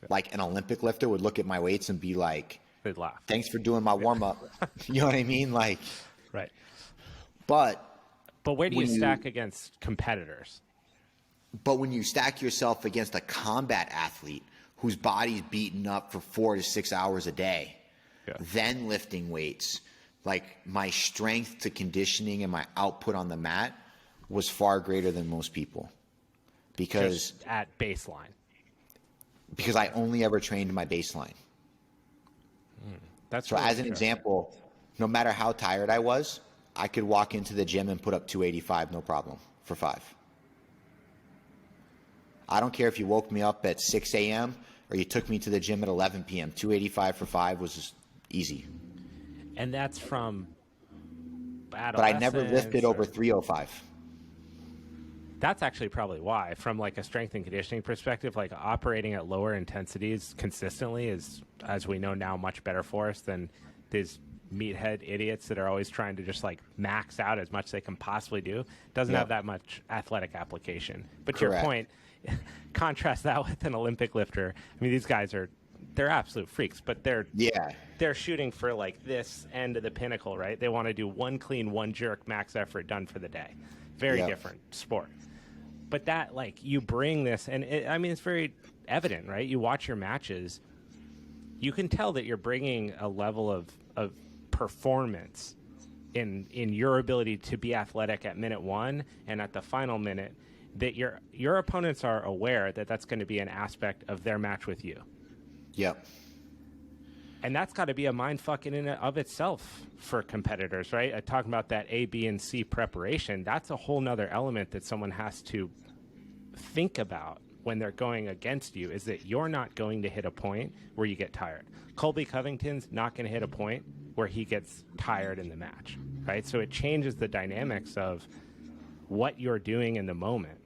like an Olympic lifter, would look at my weights and be like, they'd laugh. Thanks for doing my warm up. You know what I mean? Like, right. But where do you stack against competitors? But when you stack yourself against a combat athlete whose body's beaten up for 4 to 6 hours a day, then lifting weights, like, my strength to conditioning and my output on the mat was far greater than most people. Because just at baseline. Because I only ever trained my baseline. That's so as an example, no matter how tired I was, I could walk into the gym and put up 285, no problem, for 5. I don't care if you woke me up at 6 a.m. or you took me to the gym at 11 p.m. 285 for 5 was just easy. And that's from But I never lifted over 305. That's actually probably why. From, like, a strength and conditioning perspective, like, operating at lower intensities consistently is, as we know now, much better for us than these meathead idiots that are always trying to just, like, max out as much as they can possibly do. Doesn't have that much athletic application. But to your point, contrast that with an Olympic lifter. I mean, these guys they're absolute freaks, but they're shooting for, like, this end of the pinnacle, right? They want to do one clean, one jerk, max effort done for the day. Very different sport. But that, like, you bring this, and I mean, it's very evident, right? You watch your matches, you can tell that you're bringing a level of performance in your ability to be athletic at minute 1 and at the final minute, that your opponents are aware that that's going to be an aspect of their match with you. Yep. And that's got to be a mind fuck in and of itself for competitors, right? Talking about that A, B, and C preparation, that's a whole nother element that someone has to think about when they're going against you, is that you're not going to hit a point where you get tired. Colby Covington's not going to hit a point where he gets tired in the match, right? So it changes the dynamics of what you're doing in the moment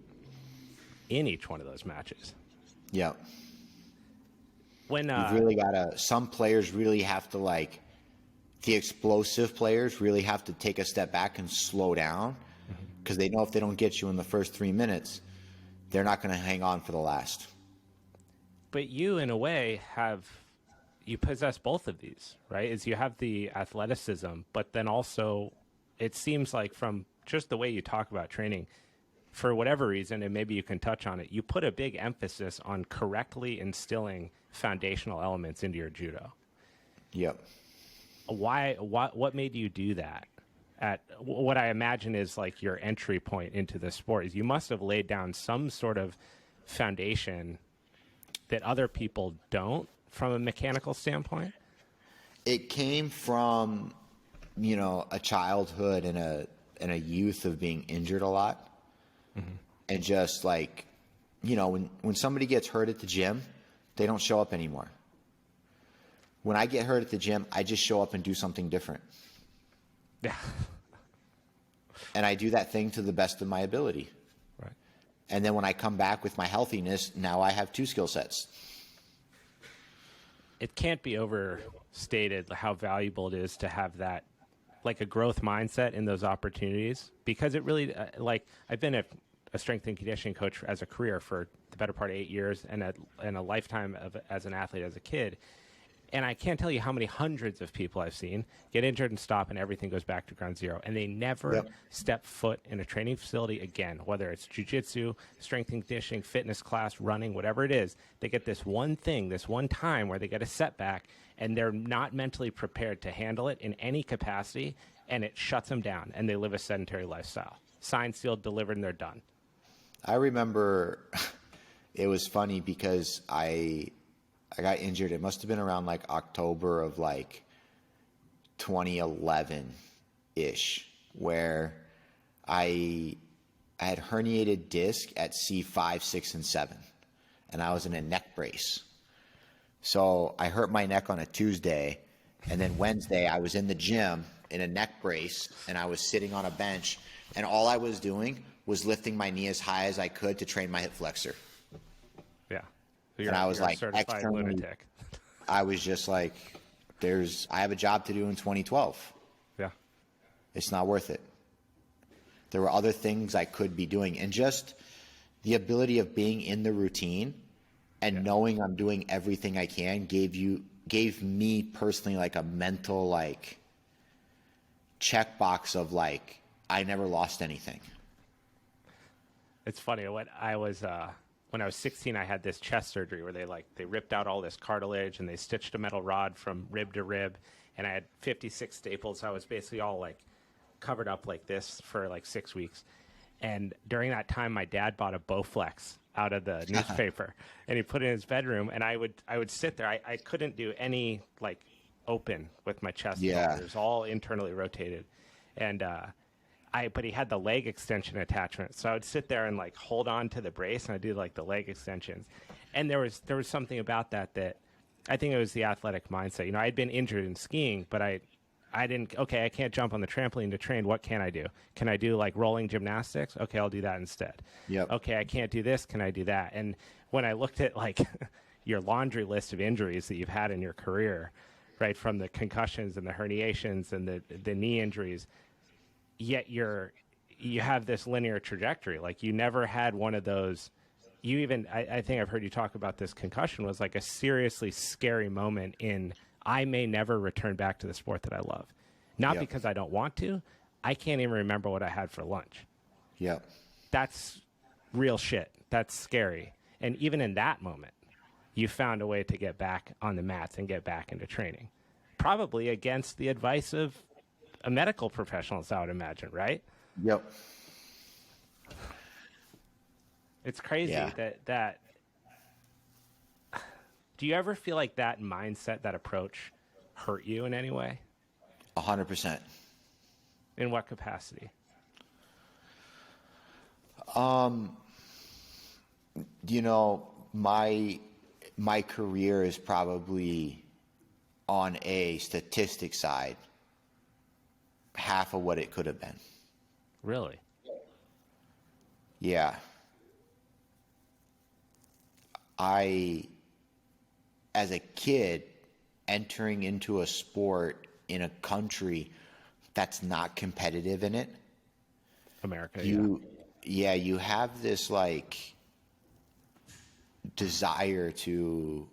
in each one of those matches. Yep. When You've really got to, some players really have to, like, the explosive players really have to take a step back and slow down, because they know if they don't get you in the first 3 minutes, they're not going to hang on for the last. But you, in a way, you possess both of these, right? Is you have the athleticism, but then also it seems like from just the way you talk about training, for whatever reason, and maybe you can touch on it, you put a big emphasis on correctly instilling foundational elements into your judo. Yep. What made you do that? At what I imagine is like your entry point into the sport, is you must have laid down some sort of foundation that other people don't from a mechanical standpoint. It came from, a childhood and a youth of being injured a lot. And just like, when somebody gets hurt at the gym, they don't show up anymore. When I get hurt at the gym, I just show up and do something different. Yeah. And I do that thing to the best of my ability. Right. And then when I come back with my healthiness, now I have 2 skill sets. It can't be overstated how valuable it is to have that, like, a growth mindset in those opportunities, because it really, I've been a strength and conditioning coach as a career for the better part of 8 years, and a lifetime as an athlete as a kid. And I can't tell you how many hundreds of people I've seen get injured and stop, and everything goes back to ground zero. And they never step foot in a training facility again, whether it's jiu-jitsu, strength and conditioning, fitness class, running, whatever it is. They get this one thing, this one time where they get a setback, and they're not mentally prepared to handle it in any capacity, and it shuts them down, and they live a sedentary lifestyle. Signed, sealed, delivered, and they're done. I remember it was funny because I got injured. It must have been around like October of like 2011-ish, where I had herniated disc at C5, 6, and 7, and I was in a neck brace. So I hurt my neck on a Tuesday, and then Wednesday I was in the gym in a neck brace, and I was sitting on a bench, and all I was doing was lifting my knee as high as I could to train my hip flexor. Yeah. So And I was like, certified lunatic. I was just like, I have a job to do in 2012. Yeah. It's not worth it. There were other things I could be doing. And just the ability of being in the routine and knowing I'm doing everything I can gave me personally like a mental like checkbox of like, I never lost anything. It's funny. When I was 16, I had this chest surgery where they ripped out all this cartilage and they stitched a metal rod from rib to rib, and I had 56 staples. I was basically all like covered up like this for like 6 weeks. And during that time, my dad bought a Bowflex out of the newspaper, and he put it in his bedroom. And I would sit there. I couldn't do any like open with my chest. Yeah. It was all internally rotated, and but he had the leg extension attachment. So I would sit there and like hold on to the brace, and I'd do like the leg extensions. And there was something about that I think it was the athletic mindset. I'd been injured in skiing, but I can't jump on the trampoline to train. What can I do? Can I do like rolling gymnastics? Okay, I'll do that instead. Yep. Okay, I can't do this. Can I do that? And when I looked at like your laundry list of injuries that you've had in your career, right, from the concussions and the herniations and the knee injuries, yet you have this linear trajectory. Like you never had one of those. You even, I think I've heard you talk about this concussion was like a seriously scary moment in, I may never return back to the sport that I love. Not because I don't want to. I can't even remember what I had for lunch. Yep. That's real shit. That's scary. And even in that moment, you found a way to get back on the mats and get back into training, probably against the advice of a medical professional, I would imagine, right? Yep. It's crazy that do you ever feel like that mindset, that approach hurt you in any way? 100%. In what capacity? You know, my career is probably on a statistic side half of what it could have been. Really? Yeah. As a kid, entering into a sport in a country that's not competitive in it, America, you have this like desire to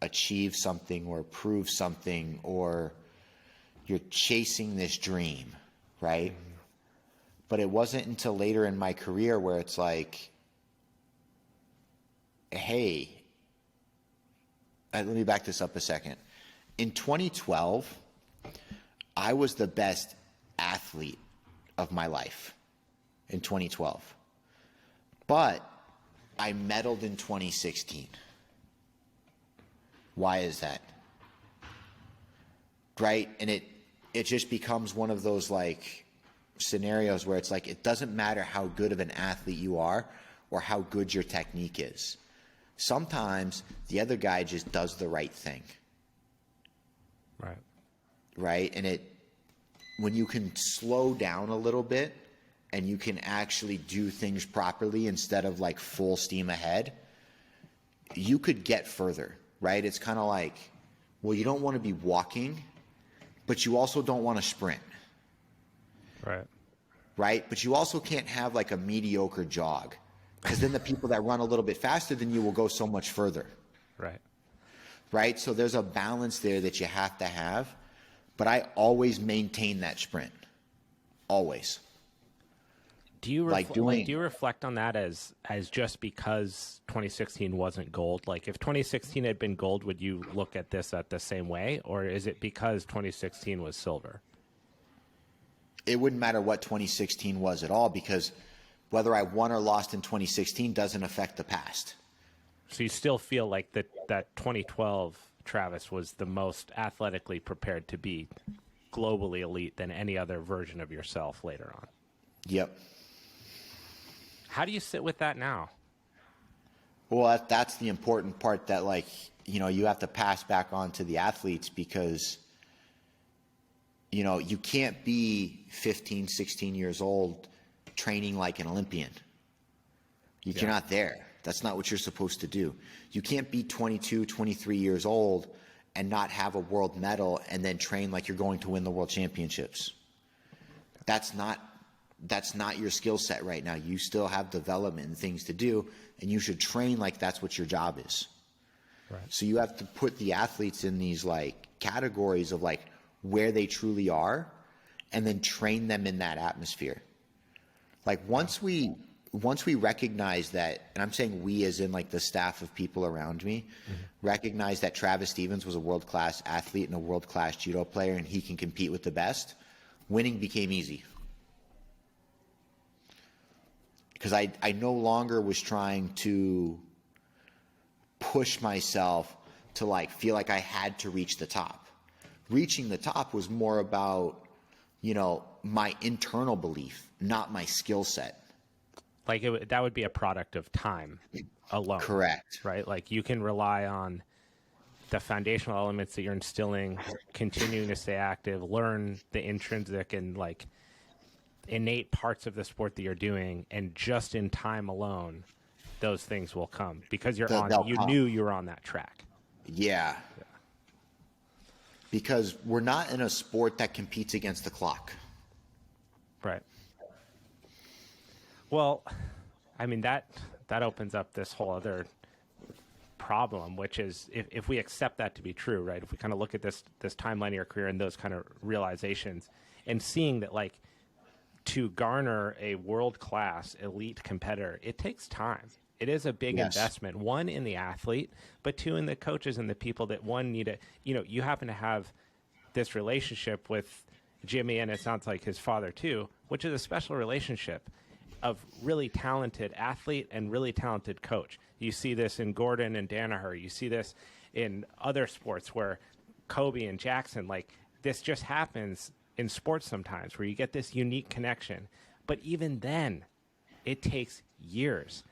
achieve something or prove something, or you're chasing this dream, right? Mm-hmm. But it wasn't until later in my career where it's like, hey, let me back this up a second. In 2012, I was the best athlete of my life in 2012. But I medaled in 2016. Why is that? Right? And it just becomes one of those like scenarios where it's like, it doesn't matter how good of an athlete you are or how good your technique is. Sometimes the other guy just does the right thing. Right. Right? And when you can slow down a little bit and you can actually do things properly instead of like full steam ahead, you could get further, right? It's kind of like, well, you don't want to be walking, but you also don't want to sprint. Right. Right? But you also can't have like a mediocre jog, because then the people that run a little bit faster than you will go so much further. Right. Right? So there's a balance there that you have to have. But I always maintain that sprint. Always. Do you reflect on that as just because 2016 wasn't gold? Like if 2016 had been gold, would you look at this at the same way? Or is it because 2016 was silver? It wouldn't matter what 2016 was at all, because whether I won or lost in 2016 doesn't affect the past. So you still feel like that 2012 Travis was the most athletically prepared to be globally elite than any other version of yourself later on? Yep. How do you sit with that now? Well, that's the important part that, like, you know, you have to pass back on to the athletes, because, you know, you can't be 15, 16 years old training like an Olympian. You're not there. That's not what you're supposed to do. You can't be 22, 23 years old and not have a world medal and then train like you're going to win the world championships. That's not your skill set right now. You still have development and things to do, and you should train like that's what your job is. Right. So you have to put the athletes in these like categories of like where they truly are, and then train them in that atmosphere. Like once we recognize that, and I'm saying we as in like the staff of people around me, recognize that Travis Stevens was a world-class athlete and a world-class judo player, and he can compete with the best, winning became easy. Because I no longer was trying to push myself to like feel like I had to reach the top. Reaching the top was more about, you know, my internal belief, not my skill set. Like that would be a product of time alone. Correct. Right? Like you can rely on the foundational elements that you're instilling, continuing to stay active, learn the intrinsic and like innate parts of the sport that you're doing, and just in time alone, those things will come because you knew you were on that track. Yeah. Because we're not in a sport that competes against the clock. Right. Well, I mean, that opens up this whole other problem, which is if we accept that to be true, right? If we kind of look at this timeline of your career and those kind of realizations and seeing that like to garner a world-class elite competitor, it takes time. It is a big investment, one in the athlete, but two in the coaches and the people that one need to, you happen to have this relationship with Jimmy, and it sounds like his father too, which is a special relationship of really talented athlete and really talented coach. You see this in Gordon and Danaher. You see this in other sports where Kobe and Jackson, like this just happens in sports sometimes where you get this unique connection. But even then, it takes years.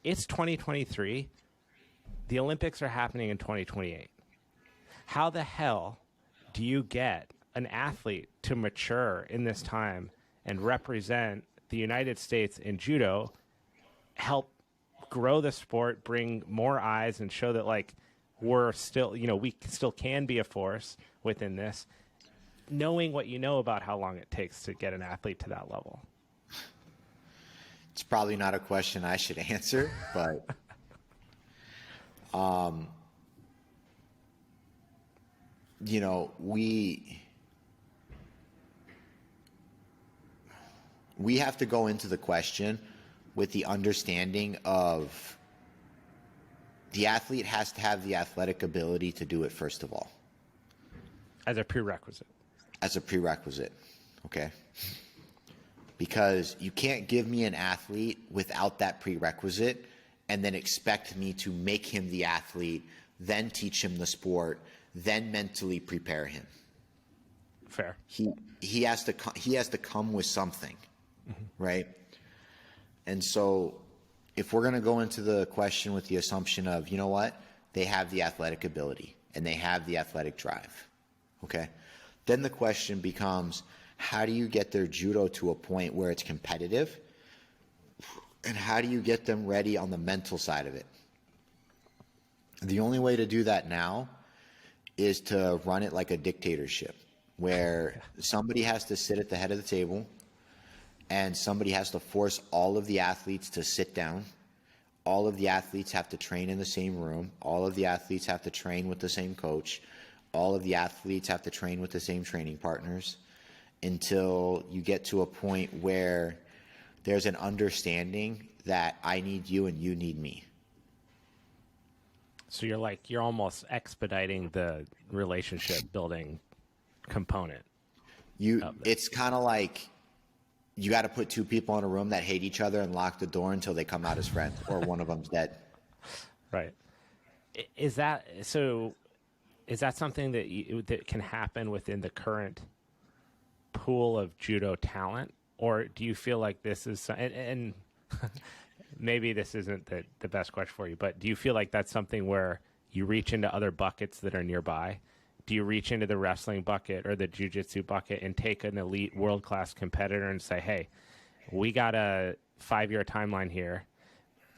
It's 2023. The Olympics are happening in 2028. How the hell do you get an athlete to mature in this time and represent the United States in judo, help grow the sport, bring more eyes, and show that like we're still, we still can be a force within this, knowing what you know about how long it takes to get an athlete to that level? It's probably not a question I should answer, but we have to go into the question with the understanding of the athlete has to have the athletic ability to do it, first of all. As a prerequisite. As a prerequisite, okay? Because you can't give me an athlete without that prerequisite and then expect me to make him the athlete, then teach him the sport, then mentally prepare him. Fair. He has to come with something, right? And so if we're going to go into the question with the assumption of, you know what, they have the athletic ability and they have the athletic drive, okay? Then the question becomes, how do you get their judo to a point where it's competitive? And how do you get them ready on the mental side of it? The only way to do that now is to run it like a dictatorship, where somebody has to sit at the head of the table and somebody has to force all of the athletes to sit down. All of the athletes have to train in the same room. All of the athletes have to train with the same coach. All of the athletes have to train with the same training partners, until you get to a point where there's an understanding that I need you and you need me. So you're almost expediting the relationship building component. It's kind of like you got to put two people in a room that hate each other and lock the door until they come out as friends, or one of them's dead. Right. Is that something that can happen within the current pool of judo talent, or do you feel like this is and maybe this isn't the best question for you, but do you feel like that's something where you reach into other buckets that are nearby? Do you reach into the wrestling bucket or the jiu-jitsu bucket and take an elite world-class competitor and say, hey, we got a 5-year timeline here,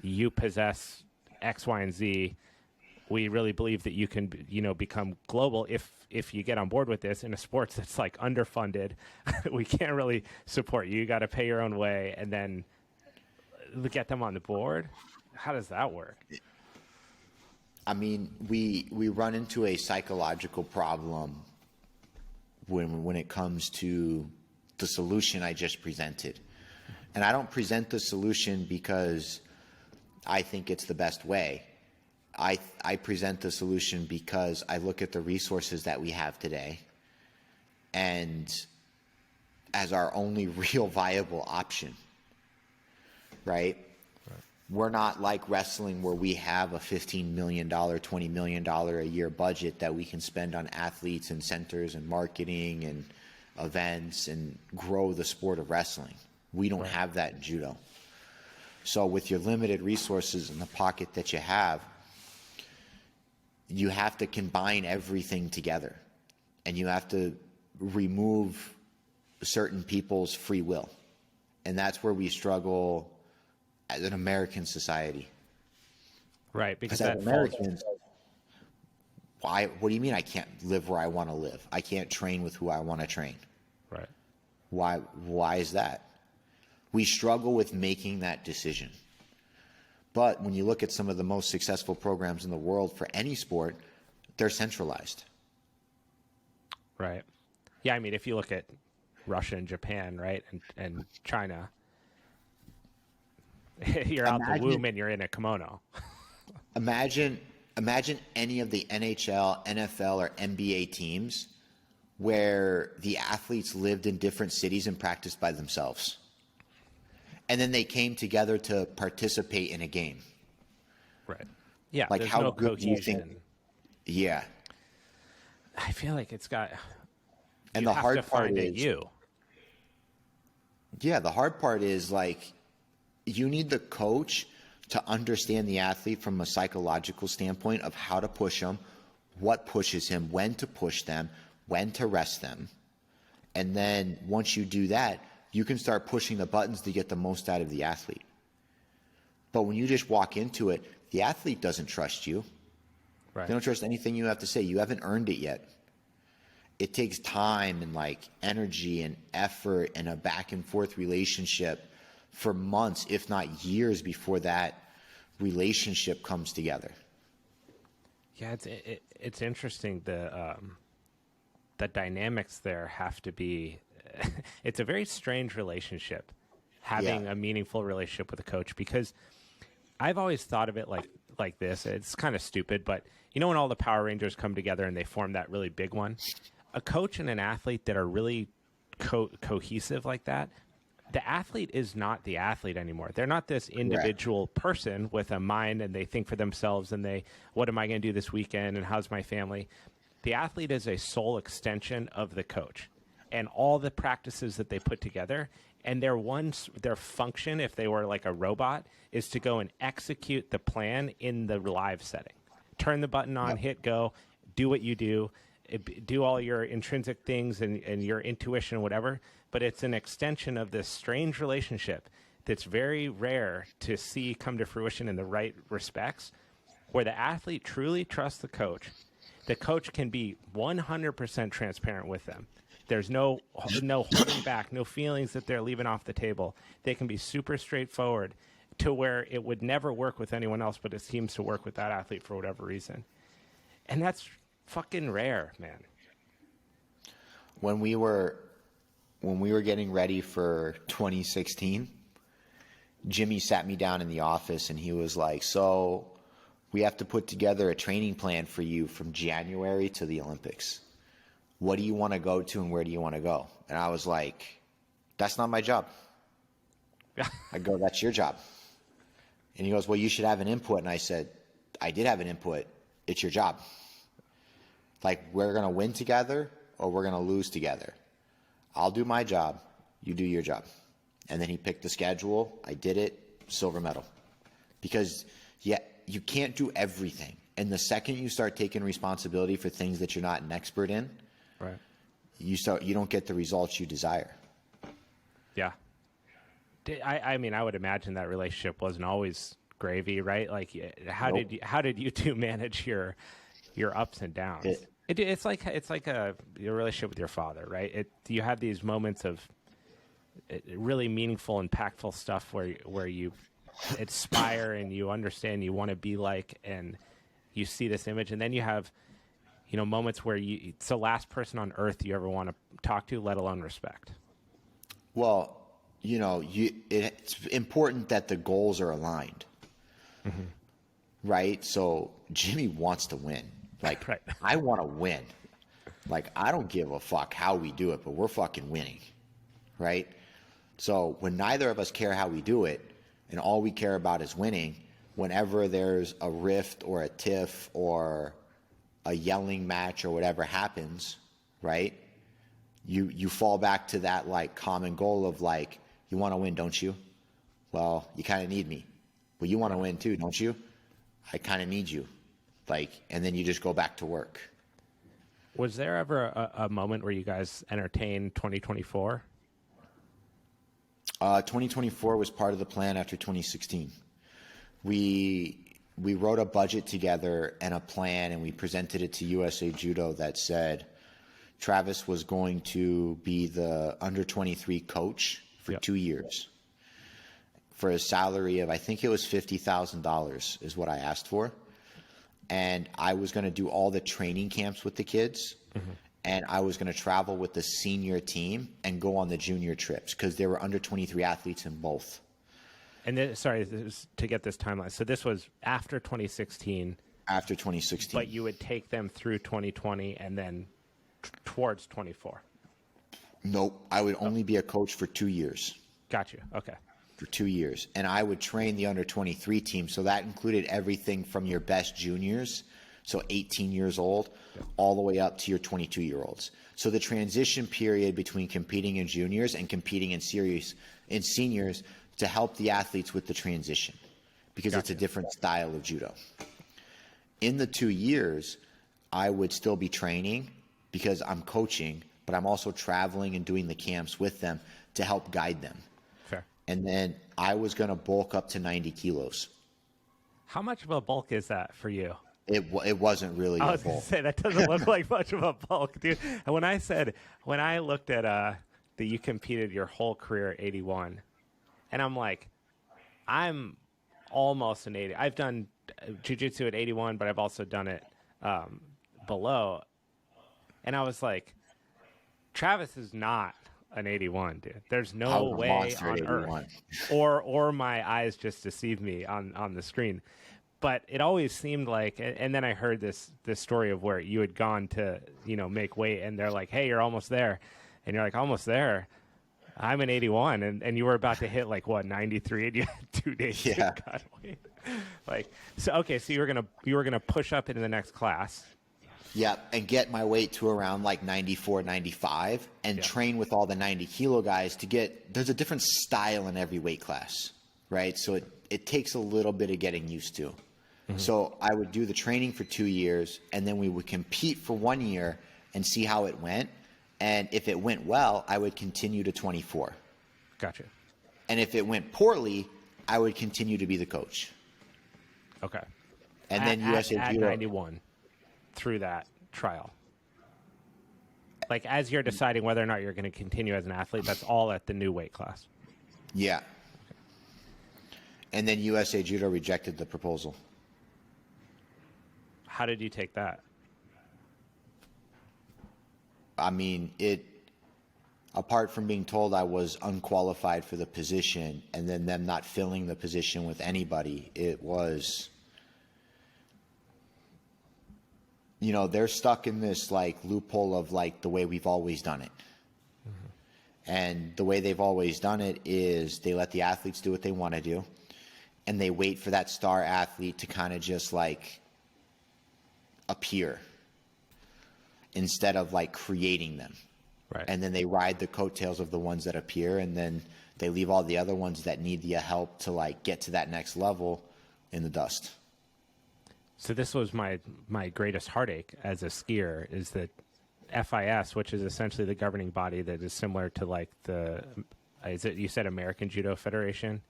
you possess X, Y, and Z, we really believe that you can, become global if you get on board with this in a sport that's like underfunded. We can't really support you. You got to pay your own way, and then get them on the board. How does that work? I mean, we run into a psychological problem when it comes to the solution I just presented. And I don't present the solution because I think it's the best way. I present the solution because I look at the resources that we have today and as our only real viable option, right? We're not like wrestling where we have a $15 million, $20 million a year budget that we can spend on athletes and centers and marketing and events and grow the sport of wrestling. We don't have that in judo. So with your limited resources in the pocket that you have to combine everything together, and you have to remove certain people's free will. And that's where we struggle as an American society. Right, because as Americans, what do you mean I can't live where I want to live? I can't train with who I want to train. Right. Why is that? We struggle with making that decision. But when you look at some of the most successful programs in the world for any sport, they're centralized. Right. Yeah, I mean, if you look at Russia and Japan, right? And China. You're out the Imagine- womb and you're in a kimono. Imagine any of the NHL, NFL, or NBA teams where the athletes lived in different cities and practiced by themselves. And then they came together to participate in a game. Right. Yeah. Like there's how no good do you cohesion. think? Yeah. I feel like it's got. And you the have hard to part find is, you. yeah, the hard part is like you need the coach to understand the athlete from a psychological standpoint of how to push them, what pushes him, when to push them, when to rest them. And then once you do that, you can start pushing the buttons to get the most out of the athlete. But when you just walk into it, the athlete doesn't trust you. Right. They don't trust anything you have to say. You haven't earned it yet. It takes time and like energy and effort and a back and forth relationship for months, if not years, before that relationship comes together. Yeah, it's interesting. The dynamics there have to be. It's a very strange relationship, having a meaningful relationship with a coach, because I've always thought of it like this. It's kind of stupid, but you know when all the Power Rangers come together and they form that really big one, a coach and an athlete that are really cohesive like that. The athlete is not the athlete anymore. They're not this individual person with a mind and they think for themselves and what am I going to do this weekend and how's my family? The athlete is a sole extension of the coach and all the practices that they put together. And their function, if they were like a robot, is to go and execute the plan in the live setting. Turn the button on, hit go, do what you do all your intrinsic things and your intuition, whatever. But it's an extension of this strange relationship that's very rare to see come to fruition in the right respects, where the athlete truly trusts the coach. The coach can be 100% transparent with them. There's no holding back, no feelings that they're leaving off the table. They can be super straightforward to where it would never work with anyone else, but it seems to work with that athlete for whatever reason. And that's fucking rare, man. When we were getting ready for 2016, Jimmy sat me down in the office and he was like, so we have to put together a training plan for you from January to the Olympics. What do you want to go to and where do you want to go? And I was like, that's not my job. I go, that's your job. And he goes, well, you should have an input. And I said, I did have an input. It's your job. Like, we're going to win together or we're going to lose together. I'll do my job. You do your job. And then he picked the schedule. I did it. Silver medal. Because, yeah, you can't do everything. And the second you start taking responsibility for things that you're not an expert in, right, you don't get the results you desire. Yeah. I mean, I would imagine that relationship wasn't always gravy, right? Like, how did you two manage your ups and downs? It's like your relationship with your father, right? You have these moments of really meaningful, impactful stuff where you inspire and you understand you want to be like, and you see this image, and then you have, moments where it's the last person on earth you ever want to talk to, let alone respect. Well, it's important that the goals are aligned, right? So Jimmy wants to win. Like, right. I want to win. Like, I don't give a fuck how we do it, but we're fucking winning, right? So when neither of us care how we do it, and all we care about is winning, whenever there's a rift or a tiff or a yelling match or whatever happens, right? You fall back to that like common goal of like, you want to win, don't you? Well, you kind of need me. Well, you want to win too, don't you? I kind of need you. Like, and then you just go back to work. Was there ever a moment where you guys entertained 2024? 2024 was part of the plan after 2016. We wrote a budget together and a plan, and we presented it to USA Judo that said Travis was going to be the under 23 coach for 2 years for a salary of, I think it was $50,000 is what I asked for. And I was going to do all the training camps with the kids. and I was going to travel with the senior team and go on the junior trips because there were under 23 athletes in both. And then, sorry, to get this timeline. So this was after 2016. After 2016. But you would take them through 2020 and then towards 24. Nope. I would only be a coach for 2 years. Got you. Okay. For 2 years. And I would train the under 23 team. So that included everything from your best juniors, so 18 years old, all the way up to your 22-year-olds. So the transition period between competing in juniors and competing in seniors to help the athletes with the transition, because it's a different style of judo. In the 2 years, I would still be training because I'm coaching, but I'm also traveling and doing the camps with them to help guide them. Fair. And then I was going to bulk up to 90 kilos. How much of a bulk is that for you? It wasn't really I a was going bulk. to say, that doesn't look like much of a bulk, dude. And when I looked at that you competed your whole career at 81, and I'm like, I'm almost an 80. I've done jiu-jitsu at 81, but I've also done it below. And I was like, Travis is not an 81, dude. There's no way on earth. Or my eyes just deceive me on the screen. But it always seemed like, and then I heard this story of where you had gone to, make weight, and they're like, hey, you're almost there. And you're like, almost there? I'm an 81, and you were about to hit 93, and you had 2 days to cut weight. So you were gonna push up into the next class. Yeah, and get my weight to around 94, 95, and train with all the 90 kilo guys there's a different style in every weight class, right? So it takes a little bit of getting used to. Mm-hmm. So I would do the training for 2 years, and then we would compete for 1 year and see how it went. And if it went well, I would continue to 24. Gotcha. And if it went poorly, I would continue to be the coach. Okay. And then USA at Judo 91 through that trial. As you're deciding whether or not you're going to continue as an athlete, that's all at the new weight class. Yeah. And then USA Judo rejected the proposal. How did you take that? I mean, apart from being told I was unqualified for the position and then them not filling the position with anybody, it was, they're stuck in this loophole of the way we've always done it. Mm-hmm. And the way they've always done it is they let the athletes do what they want to do, and they wait for that star athlete to kind of just appear, instead of creating them. Right. And then they ride the coattails of the ones that appear, and then they leave all the other ones that need the help to get to that next level in the dust. So this was my greatest heartache as a skier, is that FIS, which is essentially the governing body that is similar to you said American Judo Federation?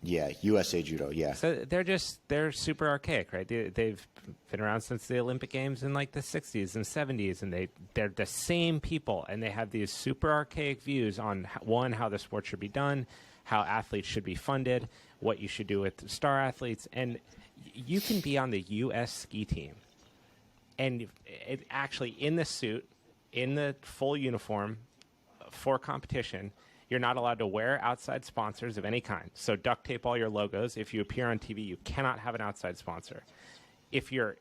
Yeah, USA Judo, yeah. So they're super archaic, right? They've been around since the Olympic Games in the 60s and 70s, and they're the same people, and they have these super archaic views on, how the sport should be done, how athletes should be funded, what you should do with star athletes. And you can be on the U.S. ski team, and it actually in the suit, in the full uniform for competition. You're not allowed to wear outside sponsors of any kind. So duct tape all your logos. If you appear on TV, you cannot have an outside sponsor. If you're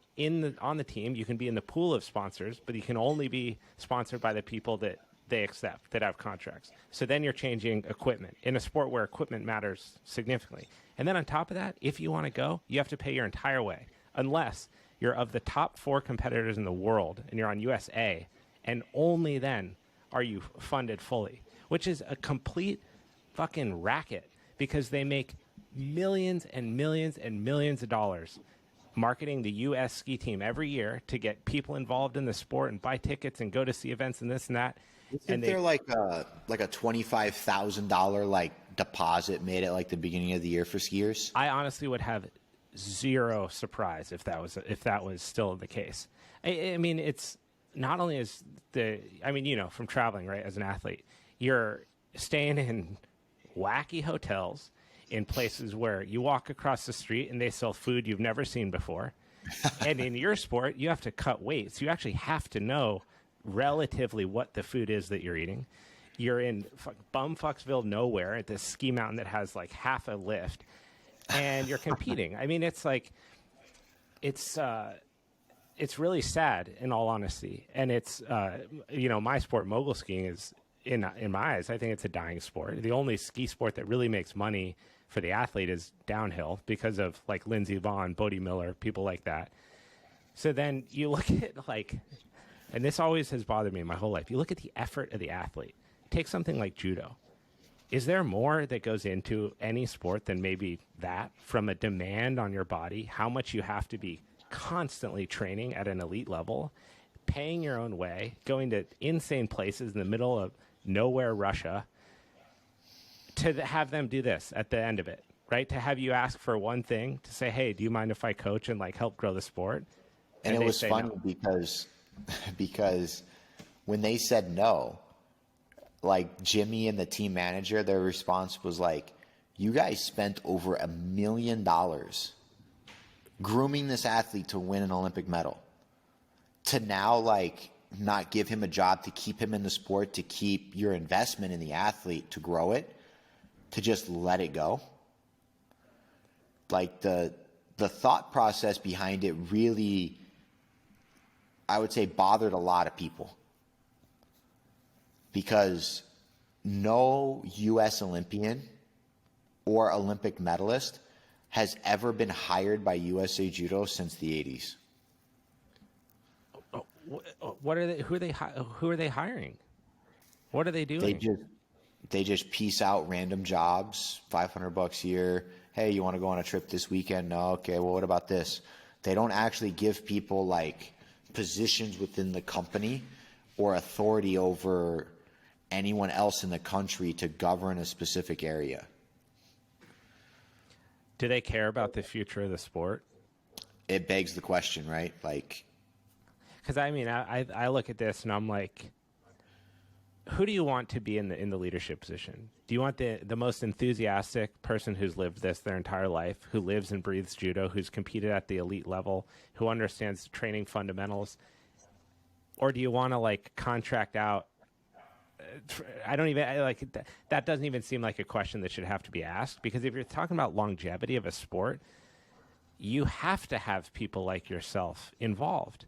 on the team, you can be in the pool of sponsors, but you can only be sponsored by the people that they accept, that have contracts. So then you're changing equipment in a sport where equipment matters significantly. And then on top of that, if you want to go, you have to pay your entire way, unless you're of the top 4 competitors in the world and you're on USA, and only then are you funded fully, which is a complete fucking racket, because they make millions and millions and millions of dollars marketing the U.S. ski team every year to get people involved in the sport and buy tickets and go to see events and this and that. Isn't there a $25,000 deposit made at the beginning of the year for skiers? I honestly would have zero surprise if that was still the case. I mean, it's not only is from traveling, right, as an athlete, you're staying in wacky hotels in places where you walk across the street and they sell food you've never seen before. And in your sport, you have to cut weight. So you actually have to know relatively what the food is that you're eating. You're in bumfucksville nowhere at this ski mountain that has like half a lift, and you're competing. I mean, it's like, it's really sad in all honesty. And it's, my sport, mogul skiing, is in my eyes, I think it's a dying sport. The only ski sport that really makes money for the athlete is downhill because of like Lindsey Vonn, Bodie Miller, people like that. So then you look at like, and this always has bothered me my whole life. You look at the effort of the athlete. Take something like judo. Is there more that goes into any sport than maybe that, from a demand on your body, how much you have to be constantly training at an elite level, paying your own way, going to insane places in the middle of nowhere, Russia, to have them do this at the end of it, right? To have you ask for one thing, to say, hey, do you mind if I coach and like help grow the sport? And it was funny no. because when they said no, like Jimmy and the team manager, their response was like, you guys spent over $1 million grooming this athlete to win an Olympic medal, to now like not give him a job to keep him in the sport, to keep your investment in the athlete, to grow it, to just let it go. Like the thought process behind it really, I would say, bothered a lot of people, because no U.S. Olympian or Olympic medalist has ever been hired by USA Judo since the 80s. What are they? Who are they hiring? What are they doing? They just piece out random jobs, $500 a year. Hey, you want to go on a trip this weekend? No, okay. Well, what about this? They don't actually give people like positions within the company or authority over anyone else in the country to govern a specific area. Do they care about the future of the sport? It begs the question, right? Like, because I mean, I look at this and I'm like, who do you want to be in the leadership position? Do you want the most enthusiastic person who's lived this their entire life, who lives and breathes judo, who's competed at the elite level, who understands training fundamentals? Or do you want to like contract out? I don't even like that. Doesn't even seem like a question that should have to be asked, because if you're talking about longevity of a sport, you have to have people like yourself involved.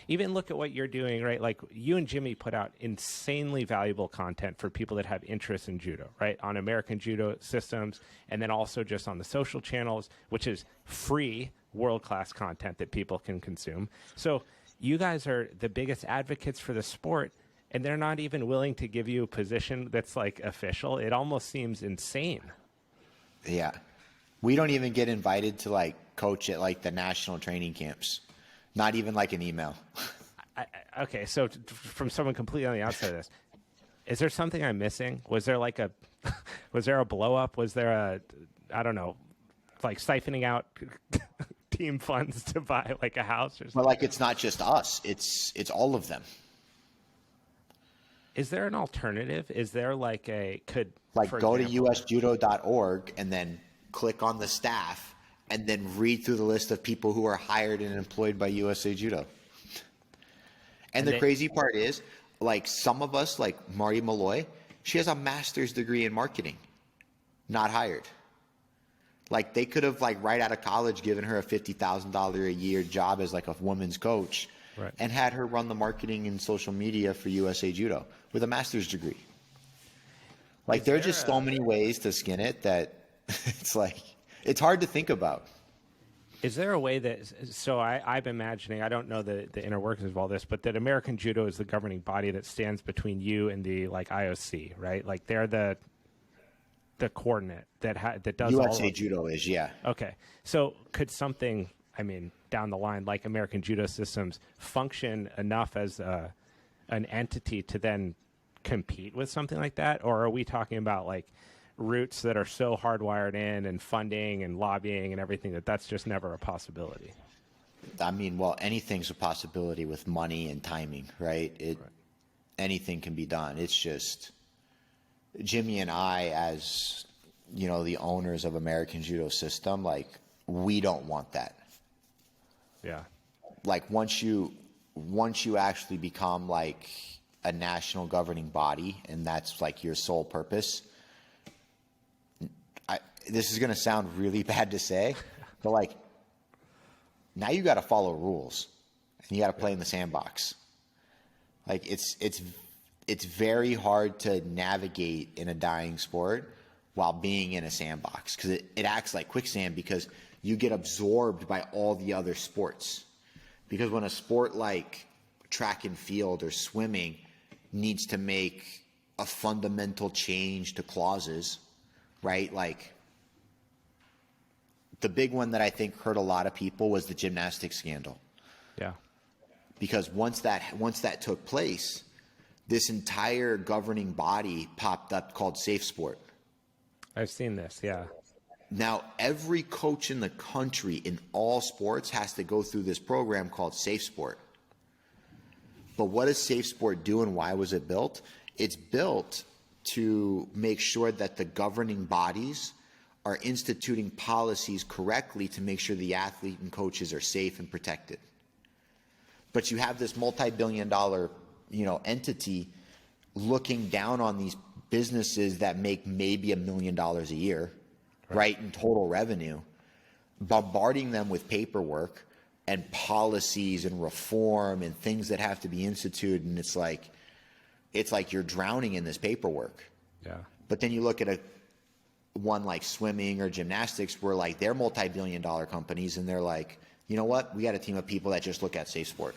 Even look at what you're doing, right? Like you and Jimmy put out insanely valuable content for people that have interest in judo, right? On American Judo systems, and then also just on the social channels, which is free, world-class content that people can consume. So you guys are the biggest advocates for the sport, and they're not even willing to give you a position that's like official. It almost seems insane. Yeah. We don't even get invited to like coach at like the national training camps. Not even like an email. Okay, so from someone completely on the outside of this, is there something I'm missing? Was there like was there a blow up? Was there a, I don't know, like siphoning out team funds to buy like a house or something? But like, it's not just us. It's all of them. Is there an alternative? Is there like go to usjudo.org and then click on the staff and then read through the list of people who are hired and employed by USA Judo. And the crazy part is, like, some of us, like Marty Malloy, she has a master's degree in marketing, not hired. Like, they could have, like, right out of college given her a $50,000 a year job as, like, a women's coach, right, and had her run the marketing and social media for USA Judo with a master's degree. Like, there are just so many ways to skin it that it's like, it's hard to think about. Is there a way that, so I'm imagining, I don't know the inner workings of all this, but that American Judo is the governing body that stands between you and the like IOC, right? Like they're the coordinate that does USA all of, Judo is, yeah. Okay. So could something, I mean, down the line, like American Judo Systems, function enough as an entity to then compete with something like that? Or are we talking about like roots that are so hardwired in and funding and lobbying and everything that's just never a possibility? I mean, well, anything's a possibility with money and timing, right? Anything can be done. It's just Jimmy and I, as you know, the owners of American Judo System, like, we don't want that. Yeah. Like, once you once you actually become like a national governing body, and that's like your sole purpose, this is going to sound really bad to say, but like now you got to follow rules and you got to play in the sandbox. Like it's very hard to navigate in a dying sport while being in a sandbox, because it acts like quicksand, because you get absorbed by all the other sports. Because when a sport like track and field or swimming needs to make a fundamental change to clauses, right? Like the big one that I think hurt a lot of people was the gymnastics scandal. Yeah. Because once that took place, this entire governing body popped up called Safe Sport. I've seen this, yeah. Now, every coach in the country in all sports has to go through this program called Safe Sport. But what does Safe Sport do, and why was it built? It's built to make sure that the governing bodies are instituting policies correctly to make sure the athlete and coaches are safe and protected. But you have this multi-billion-dollar, entity looking down on these businesses that make maybe $1 million a year, right, in total revenue, bombarding them with paperwork and policies and reform and things that have to be instituted, and it's like you're drowning in this paperwork. Yeah. But then you look at one like swimming or gymnastics, where like they're multi-billion-dollar companies, and they're like, you know what? We got a team of people that just look at Safe Sport.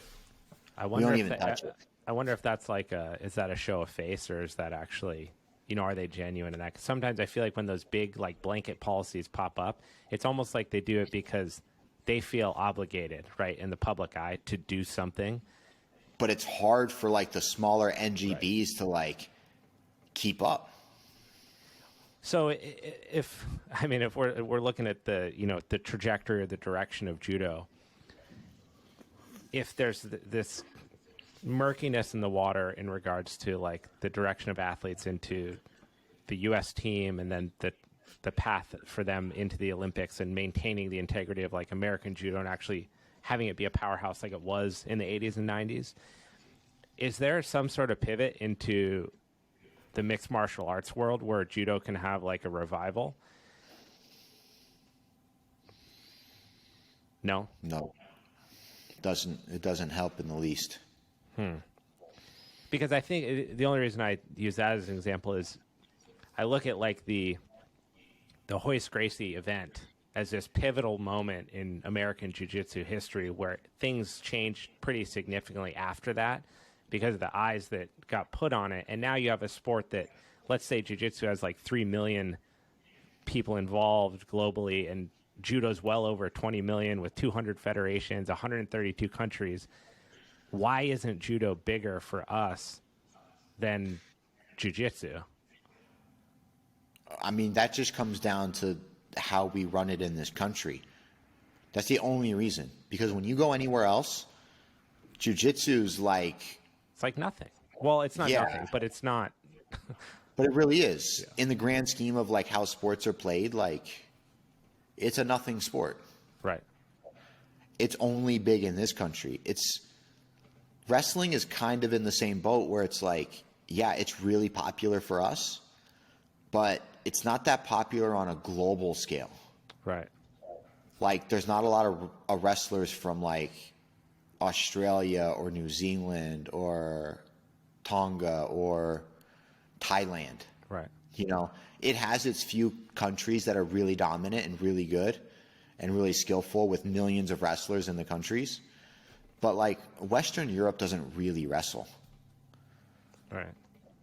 We don't even touch it. I wonder if that's like is that a show of face, or is that actually, are they genuine in that? 'Cause sometimes I feel like when those big like blanket policies pop up, it's almost like they do it because they feel obligated, right, in the public eye to do something. But it's hard for like the smaller NGBs to like keep up. So if we're looking at the trajectory or the direction of judo, if there's this murkiness in the water in regards to like the direction of athletes into the U.S. team, and then the path for them into the Olympics, and maintaining the integrity of like American judo and actually having it be a powerhouse like it was in the 80s and 90s, is there some sort of pivot into the mixed martial arts world where judo can have like a revival? No? No. It doesn't help in the least. Because I think the only reason I use that as an example is I look at like the Hoist Gracie event as this pivotal moment in American jiu-jitsu history, where things changed pretty significantly after that because of the eyes that got put on it. And now you have a sport that, let's say jiu-jitsu has like 3 million people involved globally, and judo's well over 20 million with 200 federations, 132 countries. Why isn't judo bigger for us than jiu-jitsu? I mean, that just comes down to how we run it in this country. That's the only reason. Because when you go anywhere else, jiu-jitsu's like... It's like nothing. Well, it's not nothing, but it's not... But it really is. Yeah. In the grand scheme of like how sports are played, like it's a nothing sport. Right. It's only big in this country. Wrestling is kind of in the same boat, where it's like, yeah, it's really popular for us, but it's not that popular on a global scale. Right. Like there's not a lot of wrestlers from like Australia or New Zealand or Tonga or Thailand. Right. It has its few countries that are really dominant and really good and really skillful, with millions of wrestlers in the countries. But like Western Europe doesn't really wrestle. Right.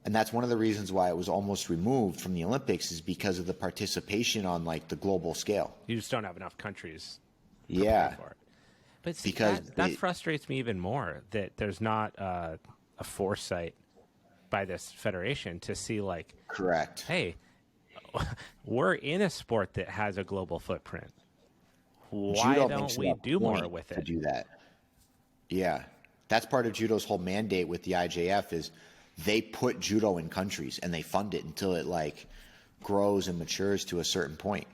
And that's one of the reasons why it was almost removed from the Olympics, is because of the participation on like the global scale. You just don't have enough countries. Yeah. For it. But see, because that frustrates me even more, that there's not a foresight by this federation to see like, correct. Hey, we're in a sport that has a global footprint. Why don't we do more with it? To do that. Yeah. That's part of judo's whole mandate with the IJF, is they put judo in countries and they fund it until it like grows and matures to a certain point.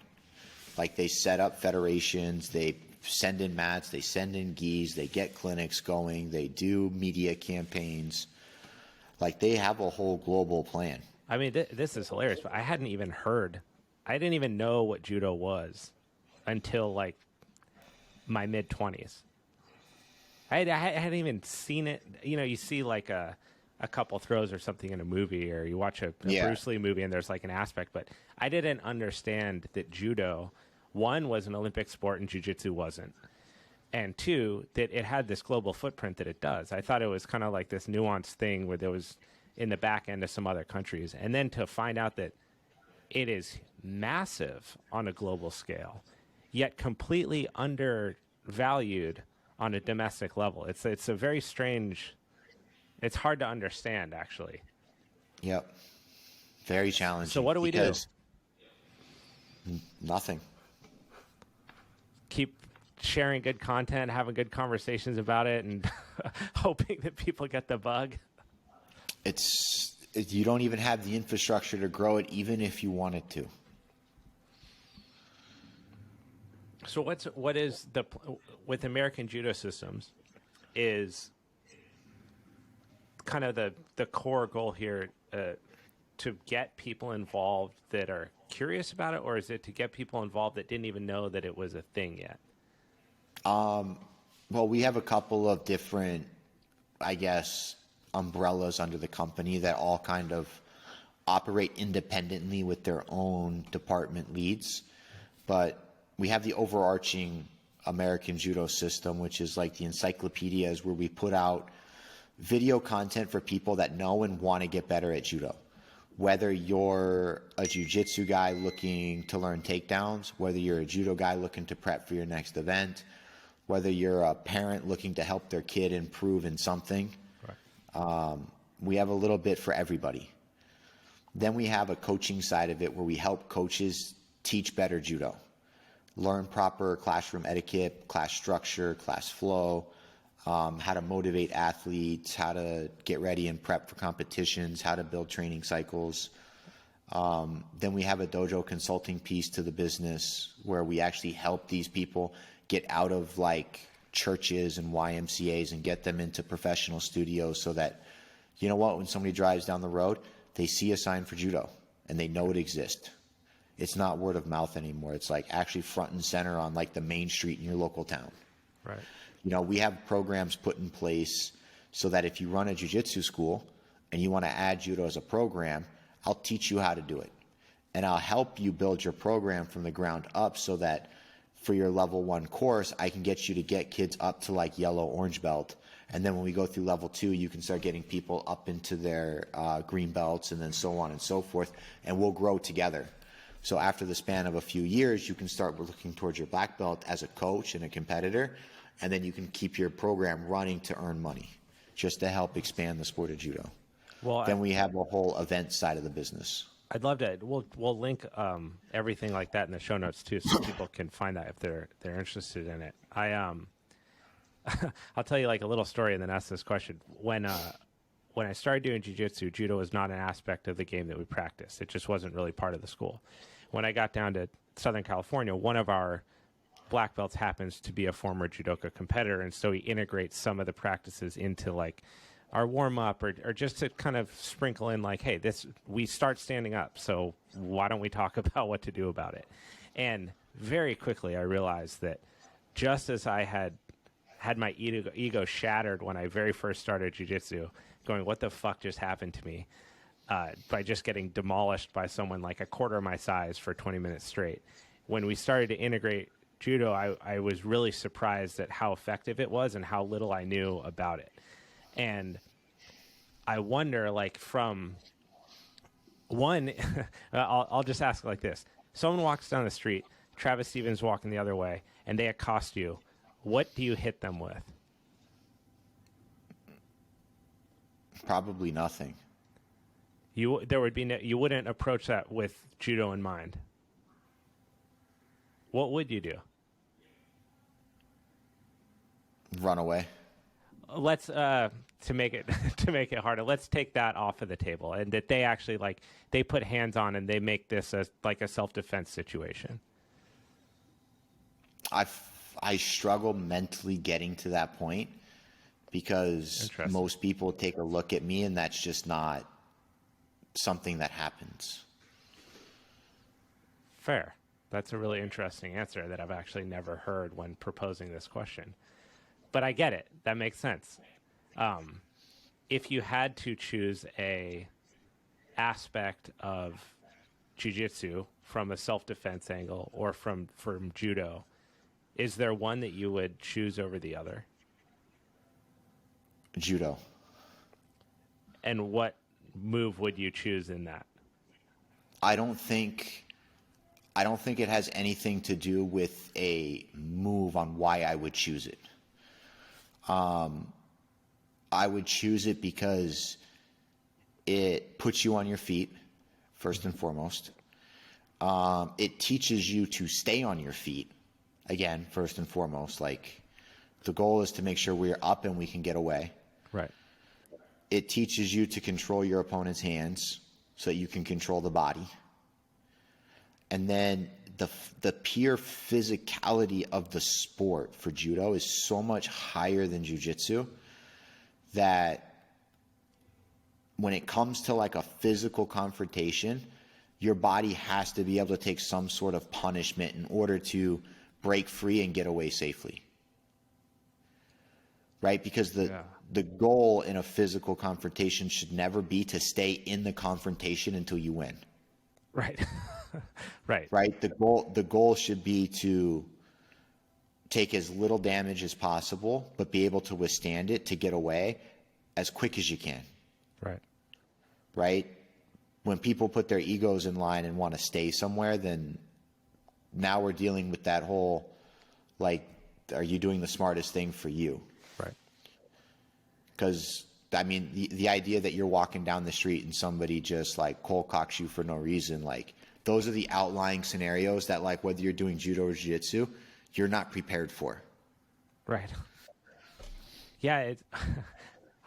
Like they set up federations, they send in mats, they send in gis, they get clinics going, they do media campaigns. Like, they have a whole global plan. I mean, this is hilarious, but I didn't even know what judo was until like my mid-20s. I hadn't even seen it. You know, you see like a couple throws or something in a movie, or you watch a Bruce Lee movie and there's like an aspect, but I didn't understand that judo, one, was an Olympic sport and jiu-jitsu wasn't. And two, that it had this global footprint that it does. I thought it was kind of like this nuanced thing where there was in the back end of some other countries. And then to find out that it is massive on a global scale, yet completely undervalued on a domestic level. It's a very strange, it's hard to understand, actually. Yep. Very challenging. So what do we do? Nothing. Keep sharing good content, having good conversations about it, and hoping that people get the bug. You don't even have the infrastructure to grow it, even if you wanted to. So what is with American judo systems is kind of the core goal here, to get people involved that are curious about it, or is it to get people involved that didn't even know that it was a thing yet? Well, we have a couple of different, I guess, umbrellas under the company that all kind of operate independently with their own department leads. But we have the overarching American judo system, which is like the encyclopedias, where we put out video content for people that know and want to get better at judo. Whether you're a jiu-jitsu guy looking to learn takedowns, whether you're a judo guy looking to prep for your next event, whether you're a parent looking to help their kid improve in something, right. We have a little bit for everybody. Then we have a coaching side of it where we help coaches teach better judo, learn proper classroom etiquette, class structure, class flow, how to motivate athletes, how to get ready and prep for competitions, how to build training cycles. Then we have a dojo consulting piece to the business where we actually help these people get out of like churches and YMCAs and get them into professional studios so that, you know what, when somebody drives down the road, they see a sign for judo and they know it exists. It's not word of mouth anymore. It's like actually front and center on like the main street in your local town. Right. You know, we have programs put in place so that if you run a jiu-jitsu school and you want to add judo as a program, I'll teach you how to do it. And I'll help you build your program from the ground up so that for your level 1 course, I can get you to get kids up to like yellow, orange belt. And then when we go through level 2, you can start getting people up into their green belts and then so on and so forth. And we'll grow together. So after the span of a few years, you can start looking towards your black belt as a coach and a competitor. And then you can keep your program running to earn money, just to help expand the sport of judo. Well, then we have a whole event side of the business. I'd love to. We'll link everything like that in the show notes too, so people can find that if they're interested in it. I'll tell you like a little story and then ask this question. When I started doing jiu-jitsu, judo was not an aspect of the game that we practiced. It just wasn't really part of the school. When I got down to Southern California, one of our black belts happens to be a former judoka competitor, and so he integrates some of the practices into like our warm-up or just to kind of sprinkle in like, hey, we start standing up, so why don't we talk about what to do about it? And very quickly I realized that just as I had my ego shattered when I very first started jiu-jitsu, going, what the fuck just happened to me, by just getting demolished by someone like a quarter of my size for 20 minutes straight. When we started to integrate judo, I was really surprised at how effective it was and how little I knew about it. And I wonder, like, from one, I'll just ask like this. Someone walks down the street, Travis Stevens walking the other way, and they accost you. What do you hit them with? Probably nothing. You wouldn't approach that with judo in mind. What would you do? Run away. Let's to make it harder. Let's take that off of the table, and that they actually they put hands on and they make this like a self-defense situation. I I struggle mentally getting to that point because most people take a look at me and that's just not something that happens. Fair. That's a really interesting answer that I've actually never heard when proposing this question. But I get it. That makes sense. If you had to choose a aspect of jiu-jitsu from a self-defense angle or from judo, is there one that you would choose over the other? Judo. And what move would you choose in that? I don't think it has anything to do with a move on why I would choose it. I would choose it because it puts you on your feet, first and foremost. It teaches you to stay on your feet, again, first and foremost. Like, the goal is to make sure we're up and we can get away. Right. It teaches you to control your opponent's hands so that you can control the body. And then the pure physicality of the sport for judo is so much higher than jiu-jitsu that when it comes to like a physical confrontation, your body has to be able to take some sort of punishment in order to break free and get away safely. Right? Because the goal in a physical confrontation should never be to stay in the confrontation until you win. Right. Right. Right? The goal should be to take as little damage as possible, but be able to withstand it to get away as quick as you can. Right. Right? When people put their egos in line and want to stay somewhere, then now we're dealing with that whole, like, are you doing the smartest thing for you? Right. Because, I mean, the idea that you're walking down the street and somebody just, like, cold cocks you for no reason, like, those are the outlying scenarios that, like, whether you're doing judo or jiu-jitsu, you're not prepared for. Right. Yeah,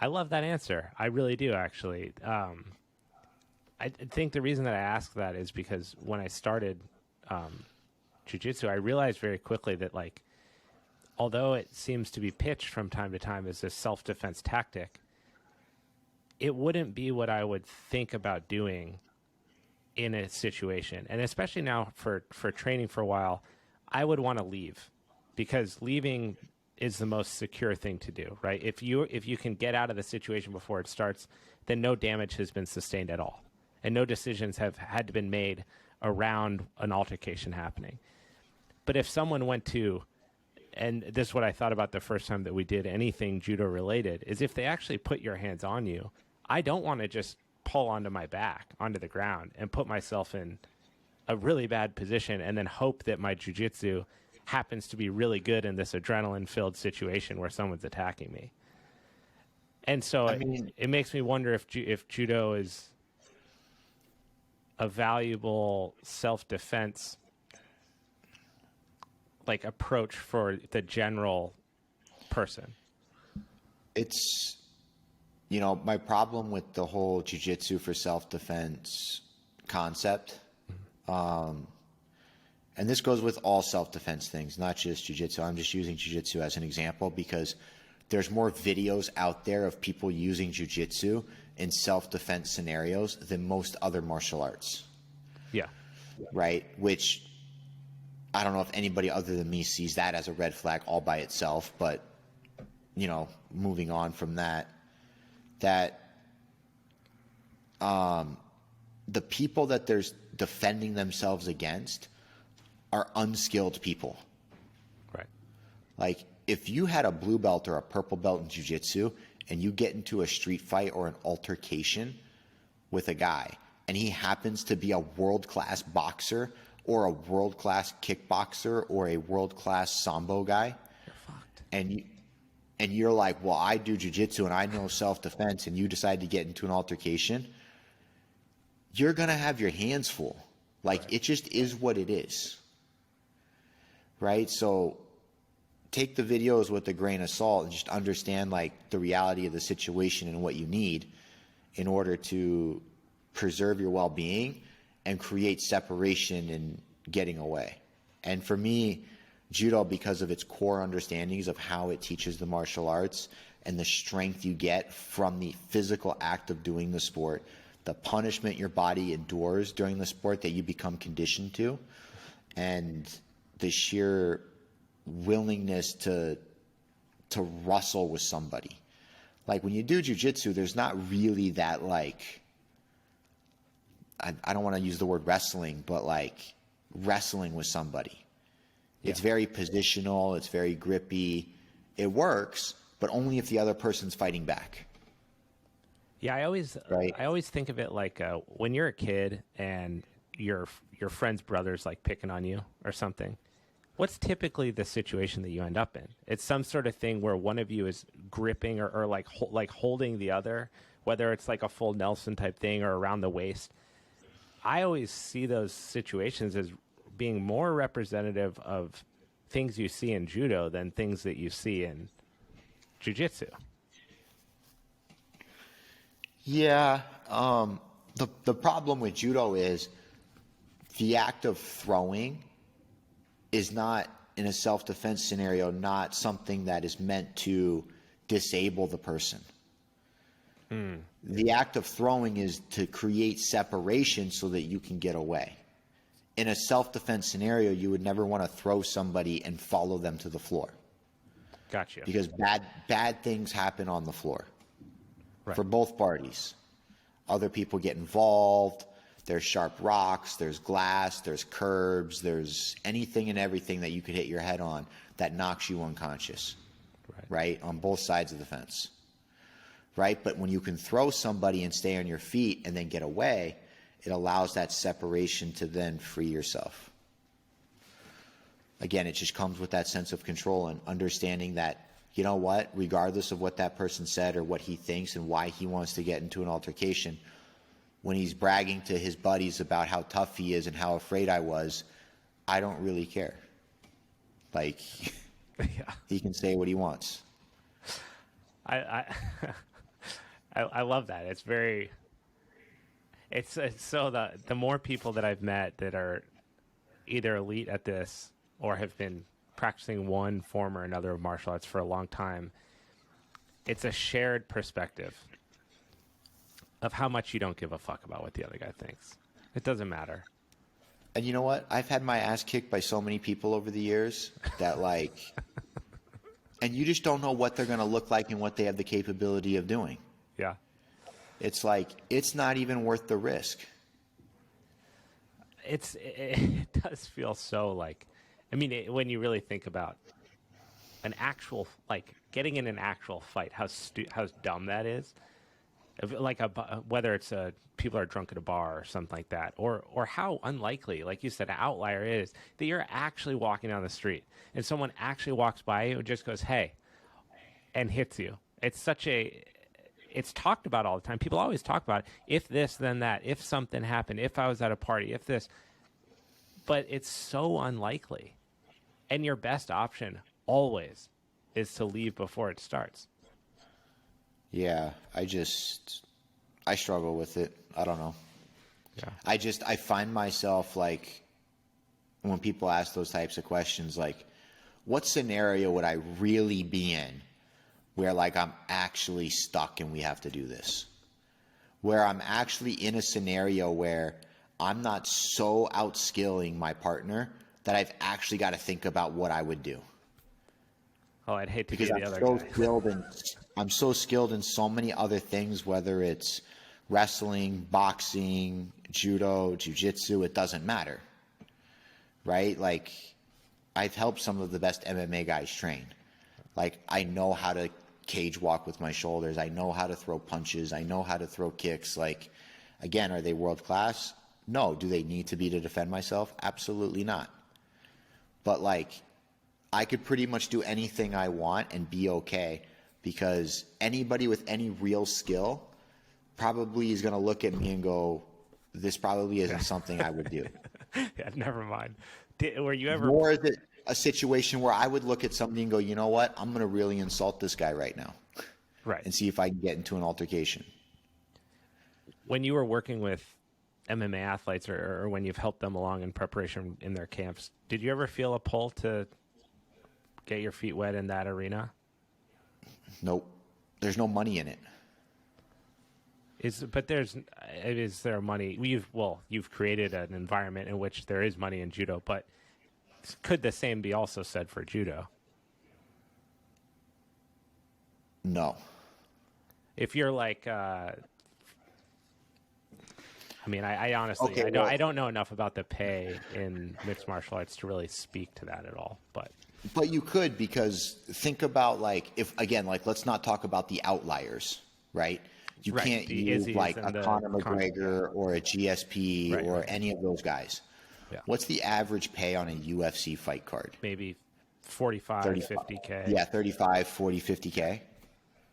I love that answer. I really do, actually. I think the reason that I ask that is because when I started jiu-jitsu, I realized very quickly that, like, although it seems to be pitched from time to time as a self-defense tactic, it wouldn't be what I would think about doing in a situation. And especially now for training for a while, I would want to leave, because leaving is the most secure thing to do, right? If you can get out of the situation before it starts, then no damage has been sustained at all, and no decisions have had to been made around an altercation happening. But if someone went to, and this is what I thought about the first time that we did anything judo related, is if they actually put your hands on you, I don't want to just pull onto my back, onto the ground, and put myself in a really bad position and then hope that my jiu-jitsu happens to be really good in this adrenaline-filled situation where someone's attacking me. And so it makes me wonder if judo is a valuable self-defense like approach for the general person. It's, you know, my problem with the whole jiu-jitsu for self-defense concept, and this goes with all self-defense things, not just jiu-jitsu. I'm just using jiu-jitsu as an example because there's more videos out there of people using jiu-jitsu in self-defense scenarios than most other martial arts. Yeah. Right? Which I don't know if anybody other than me sees that as a red flag all by itself, but, you know, moving on from that, the people that there's defending themselves against are unskilled people. Right. Like, if you had a blue belt or a purple belt in jiu-jitsu and you get into a street fight or an altercation with a guy and he happens to be a world-class boxer or a world-class kickboxer or a world-class sambo guy, you're fucked. And you're like, well, I do jiu-jitsu and I know self-defense, and you decide to get into an altercation, you're going to have your hands full. Like, right. It just is what it is. Right? So take the videos with a grain of salt and just understand, like, the reality of the situation and what you need in order to preserve your well-being and create separation and getting away. And for me, Judo, because of its core understandings of how it teaches the martial arts and the strength you get from the physical act of doing the sport, the punishment your body endures during the sport that you become conditioned to, and the sheer willingness to wrestle with somebody. Like when you do jiu-jitsu, there's not really that, like, I don't want to use the word wrestling, but like wrestling with somebody. Yeah. It's very positional. It's very grippy. It works, but only if the other person's fighting back. Yeah, I always think of it like when you're a kid and your friend's brother's like picking on you or something. What's typically the situation that you end up in? It's some sort of thing where one of you is gripping or like holding the other, whether it's like a full Nelson type thing or around the waist. I always see those situations as being more representative of things you see in judo than things that you see in jiu-jitsu. Yeah. The problem with judo is the act of throwing is not, in a self-defense scenario, not something that is meant to disable the person. The act of throwing is to create separation so that you can get away. In a self-defense scenario, you would never want to throw somebody and follow them to the floor. Gotcha. Because bad things happen on the floor. Right. For both parties. Other people get involved. There's sharp rocks, there's glass, there's curbs, there's anything and everything that you could hit your head on that knocks you unconscious, right? On both sides of the fence, right? But when you can throw somebody and stay on your feet and then get away, it allows that separation to then free yourself. Again, it just comes with that sense of control and understanding that, you know what, regardless of what that person said or what he thinks and why he wants to get into an altercation, when he's bragging to his buddies about how tough he is and how afraid I was, I don't really care. Like, yeah. He can say what he wants. I love that. It's very. It's so the more people that I've met that are either elite at this or have been practicing one form or another of martial arts for a long time, it's a shared perspective of how much you don't give a fuck about what the other guy thinks. It doesn't matter. And you know what? I've had my ass kicked by so many people over the years that like, and you just don't know what they're going to look like and what they have the capability of doing. Yeah. It's like, it's not even worth the risk. It does feel so like, I mean, when you really think about an actual, like getting in an actual fight, how dumb that is. Like whether it's people are drunk at a bar or something like that, or how unlikely, like you said, an outlier is that you're actually walking down the street and someone actually walks by you and just goes, "Hey," and hits you. It's talked about all the time. People always talk about it. If this, then that. If something happened. If I was at a party. If this. But it's so unlikely, and your best option always is to leave before it starts. Yeah, I struggle with it. I don't know. Yeah. I find myself like, when people ask those types of questions, like, what scenario would I really be in where like I'm actually stuck and we have to do this? Where I'm actually in a scenario where I'm not so outskilling my partner that I've actually got to think about what I would do. Oh, I'd hate to because be the other guy. I'm so skilled in so many other things, whether it's wrestling, boxing, judo, jiu-jitsu, it doesn't matter, right? Like, I've helped some of the best MMA guys train. Like, I know how to cage walk with my shoulders. I know how to throw punches. I know how to throw kicks. Like, again, are they world class? No. Do they need to be to defend myself? Absolutely not. But, like, I could pretty much do anything I want and be okay, because anybody with any real skill probably is going to look at me and go, this probably isn't something I would do. Yeah, never mind. Were you ever... Nor is it a situation where I would look at somebody and go, you know what, I'm going to really insult this guy right now. Right. And see if I can get into an altercation. When you were working with MMA athletes or when you've helped them along in preparation in their camps, did you ever feel a pull to get your feet wet in that arena? Nope. There's no money in it. Is there money? You've created an environment in which there is money in judo, but could the same be also said for judo? No. If you're like, I honestly, Okay, I don't know enough about the pay in mixed martial arts to really speak to that at all. But you could, because think about let's not talk about the outliers, right? You right, can't the use Izzy's like a and the Conor McGregor or a GSP Right, or right. any of those guys. Yeah. What's the average pay on a UFC fight card? maybe 45, 50K. Yeah, 35, 40, 50K.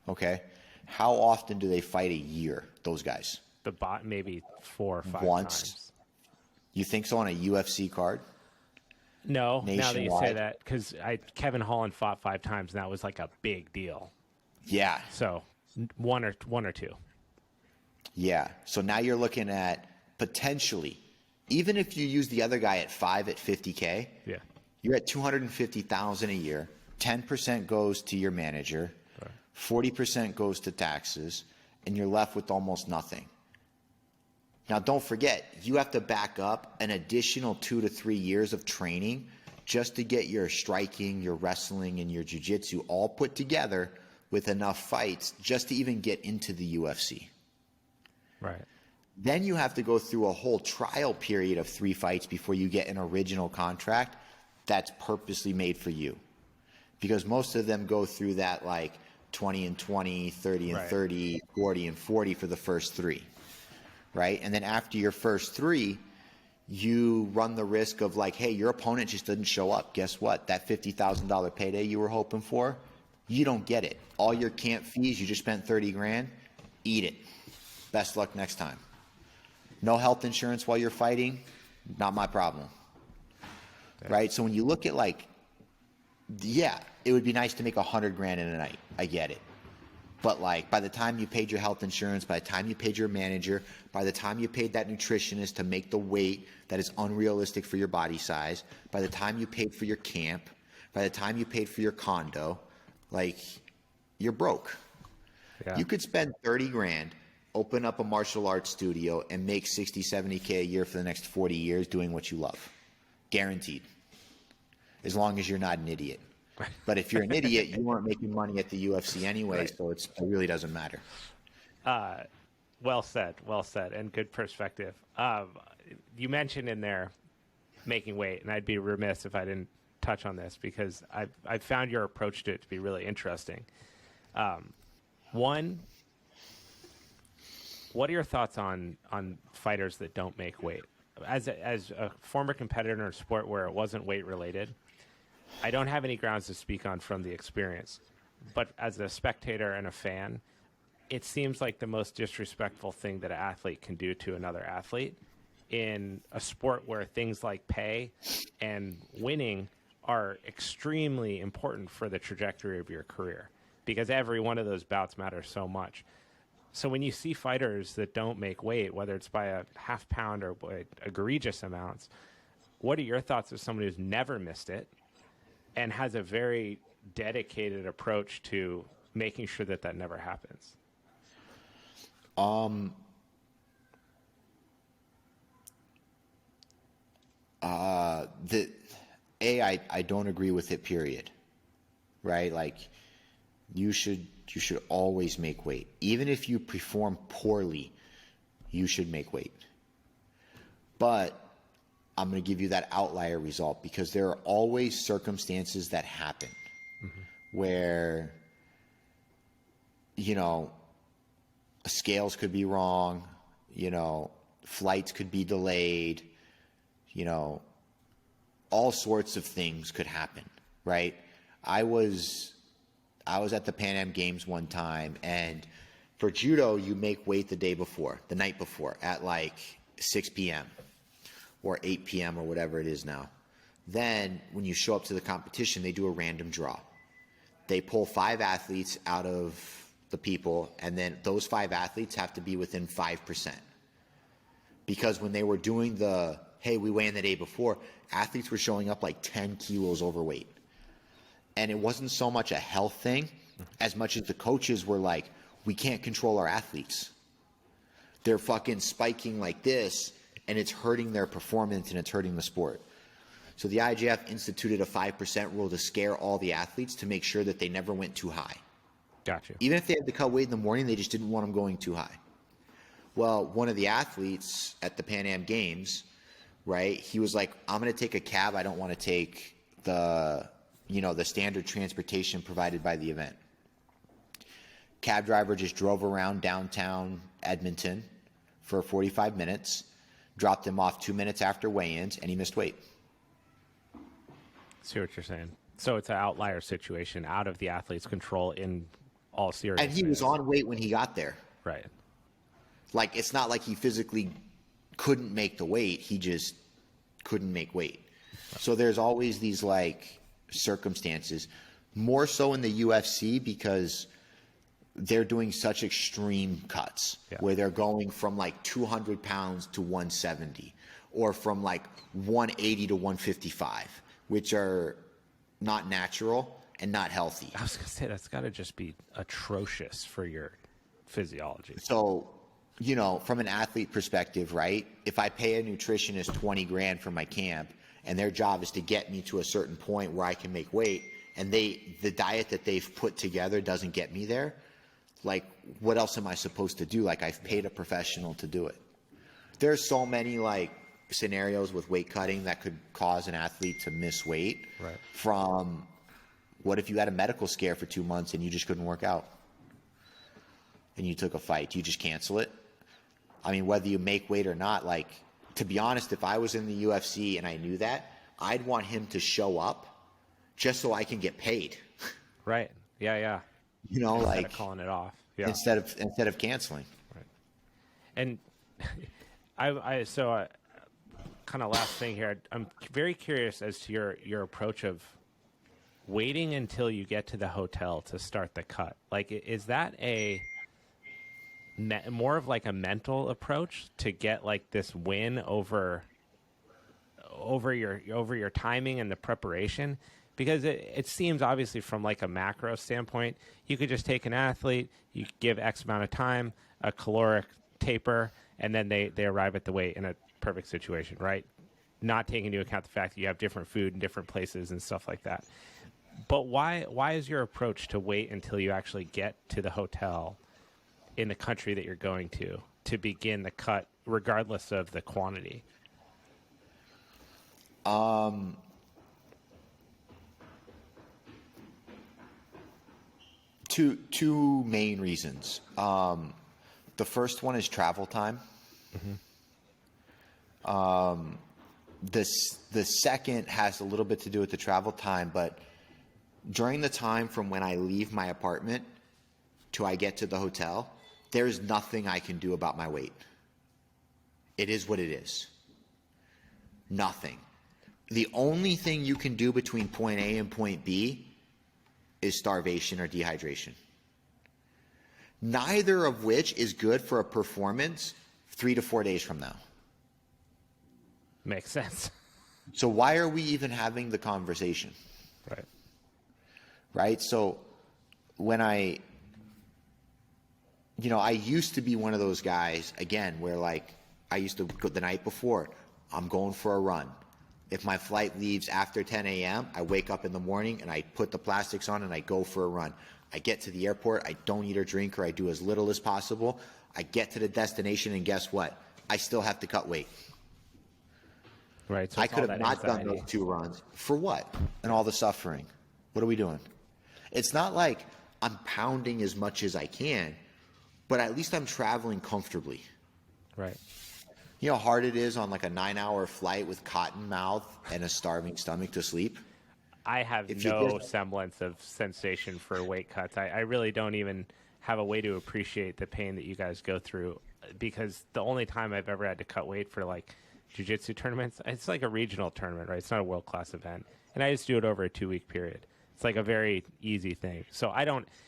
Okay. How often do they fight a year, those guys? The bot maybe 4 or 5 Once. times. You think so on a UFC card? No, now that you say Nationwide? that, because Kevin Holland fought 5 times, and that was like a big deal. Yeah. So one or two. Yeah. So now you're looking at potentially, even if you use the other guy at 5 at 50K, Yeah. you're at 250,000 a year. 10% goes to your manager, 40% goes to taxes, and you're left with almost nothing. Now, don't forget, you have to back up an additional 2 to 3 years of training just to get your striking, your wrestling, and your jiu-jitsu all put together with enough fights just to even get into the UFC. Right. Then you have to go through a whole trial period of 3 fights before you get an original contract that's purposely made for you. Because most of them go through that like 20 and 20, 30 and Right. 30, 40 and 40 for the first 3. Right? And then after your first 3, you run the risk of like, hey, your opponent just didn't show up. Guess what? That $50,000 payday you were hoping for, you don't get it. All your camp fees, you just spent 30 grand, eat it. Best luck next time. No health insurance while you're fighting, not my problem. Yeah. Right? So when you look at like, yeah, it would be nice to make 100 grand in a night. I get it. But like by the time you paid your health insurance, by the time you paid your manager, by the time you paid that nutritionist to make the weight that is unrealistic for your body size, by the time you paid for your camp, by the time you paid for your condo, like you're broke. Yeah. You could spend 30 grand, open up a martial arts studio, and make 60, 70K a year for the next 40 years doing what you love. Guaranteed. As long as you're not an idiot. But if you're an idiot, you weren't making money at the UFC anyway, Right. so it really doesn't matter. Well said, and good perspective. You mentioned in there making weight, and I'd be remiss if I didn't touch on this because I've found your approach to it to be really interesting. One, what are your thoughts on fighters that don't make weight? As a former competitor in a sport where it wasn't weight related, I don't have any grounds to speak on from the experience, but as a spectator and a fan, it seems like the most disrespectful thing that an athlete can do to another athlete in a sport where things like pay and winning are extremely important for the trajectory of your career because every one of those bouts matters so much. So when you see fighters that don't make weight, whether it's by a half pound or by egregious amounts, what are your thoughts as someone who's never missed it and has a very dedicated approach to making sure that that never happens? I don't agree with it, period. Right? Like, you should always make weight. Even if you perform poorly, you should make weight. But I'm going to give you that outlier result because there are always circumstances that happen where, scales could be wrong, flights could be delayed, all sorts of things could happen, right? I was at the Pan Am Games one time, and for judo, you make weight the night before, at like 6 p.m. or 8 p.m. or whatever it is now. Then when you show up to the competition, they do a random draw. They pull 5 athletes out of the people, and then those 5 athletes have to be within 5%. Because when they were doing we weigh in the day before, athletes were showing up like 10 kilos overweight. And it wasn't so much a health thing as much as the coaches were like, we can't control our athletes. They're fucking spiking like this, and it's hurting their performance and it's hurting the sport. So the IJF instituted a 5% rule to scare all the athletes to make sure that they never went too high. Gotcha. Even if they had to cut weight in the morning, they just didn't want them going too high. Well, one of the athletes at the Pan Am Games, right, he was like, I'm going to take a cab. I don't want to take the standard transportation provided by the event. Cab driver just drove around downtown Edmonton for 45 minutes, dropped him off 2 minutes after weigh-ins, and he missed weight. See what you're saying. So it's an outlier situation out of the athlete's control in all seriousness. And he was on weight when he got there. Right. Like, it's not like he physically couldn't make the weight. He just couldn't make weight. Right. So there's always these, like, circumstances. More so in the UFC because they're doing such extreme cuts where they're going from, like, 200 pounds to 170 or from, like, 180 to 155. Which are not natural and not healthy. I was going to say, that's got to just be atrocious for your physiology. So, from an athlete perspective, right? If I pay a nutritionist 20 grand for my camp and their job is to get me to a certain point where I can make weight and the diet that they've put together doesn't get me there, like, what else am I supposed to do? Like, I've paid a professional to do it. There's so many, like, scenarios with weight cutting that could cause an athlete to miss weight. Right. From what if you had a medical scare for 2 months and you just couldn't work out and you took a fight? Do you just cancel it? I mean, whether you make weight or not, like, to be honest, if I was in the UFC and I knew that, I'd want him to show up just so I can get paid. Right. Yeah. Instead like of calling it off. Yeah. Instead of canceling. Right. And kind of last thing here, I'm very curious as to your approach of waiting until you get to the hotel to start the cut. Like, is that more of like a mental approach to get like this win over your timing and the preparation? Because it seems obviously from like a macro standpoint, you could just take an athlete, you give X amount of time, a caloric taper, and then they arrive at the weight in a perfect situation, right? Not taking into account the fact that you have different food in different places and stuff like that. But why is your approach to wait until you actually get to the hotel in the country that you're going to begin the cut, regardless of the quantity? Two main reasons. The first one is travel time. Mm-hmm. The second has a little bit to do with the travel time, but during the time from when I leave my apartment to I get to the hotel, there's nothing I can do about my weight. It is what it is. Nothing. The only thing you can do between point A and point B is starvation or dehydration. Neither of which is good for a performance 3 to 4 days from now. Makes sense. So why are we even having the conversation? Right? So when I used to be one of those guys, again, where like I used to go the night before, I'm going for a run. If my flight leaves after 10 a.m., I wake up in the morning and I put the plastics on and I go for a run. I get to the airport, I don't eat or drink, or I do as little as possible. I get to the destination and guess what? I still have to cut weight. Right. So I could have not done those 2 runs. For what? And all the suffering. What are we doing? It's not like I'm pounding as much as I can, but at least I'm traveling comfortably. Right. You know how hard it is on like a 9-hour flight with cotton mouth and a starving stomach to sleep? I have no semblance of sensation for weight cuts. I really don't even have a way to appreciate the pain that you guys go through, because the only time I've ever had to cut weight for like jiu-jitsu tournaments, it's like a regional tournament, right? It's not a world-class event. And I just do it over a 2-week period. It's like a very easy thing. So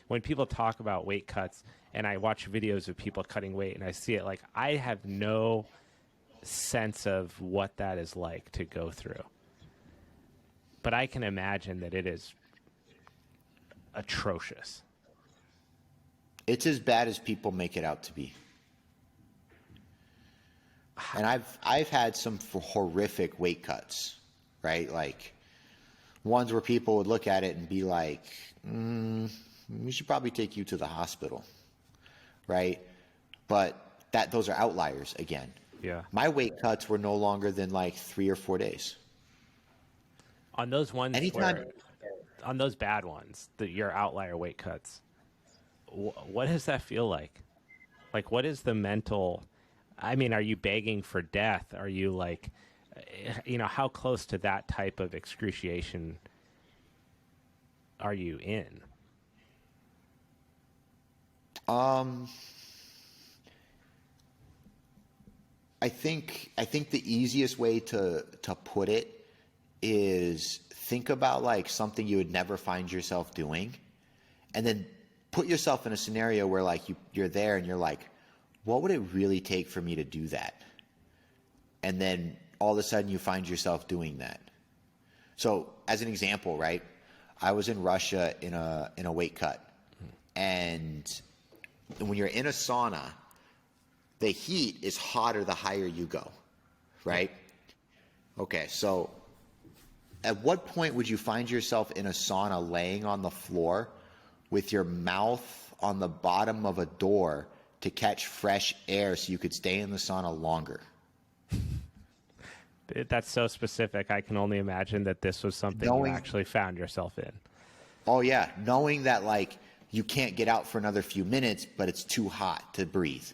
when people talk about weight cuts and I watch videos of people cutting weight and I see it, like, I have no sense of what that is like to go through. But I can imagine that it is atrocious. It's as bad as people make it out to be. And I've had some horrific weight cuts, right? Like ones where people would look at it and be like, we should probably take you to the hospital, right? But those are outliers again. Yeah. My weight cuts were no longer than like 3 or 4 days. On those ones, Anytime, on those bad ones, your outlier weight cuts, what does that feel like? Like, what is the mental? I mean, are you begging for death? Are you like, how close to that type of excruciation are you in? I think the easiest way to put it is think about like something you would never find yourself doing, and then put yourself in a scenario where like you're there and you're like, what would it really take for me to do that? And then all of a sudden you find yourself doing that. So as an example, right? I was in Russia in a weight cut, and when you're in a sauna, the heat is hotter the higher you go, right? Okay, so at what point would you find yourself in a sauna laying on the floor with your mouth on the bottom of a door to catch fresh air so you could stay in the sauna longer? That's so specific. I can only imagine that this was something you actually found yourself in. Oh yeah, knowing that like you can't get out for another few minutes, but it's too hot to breathe.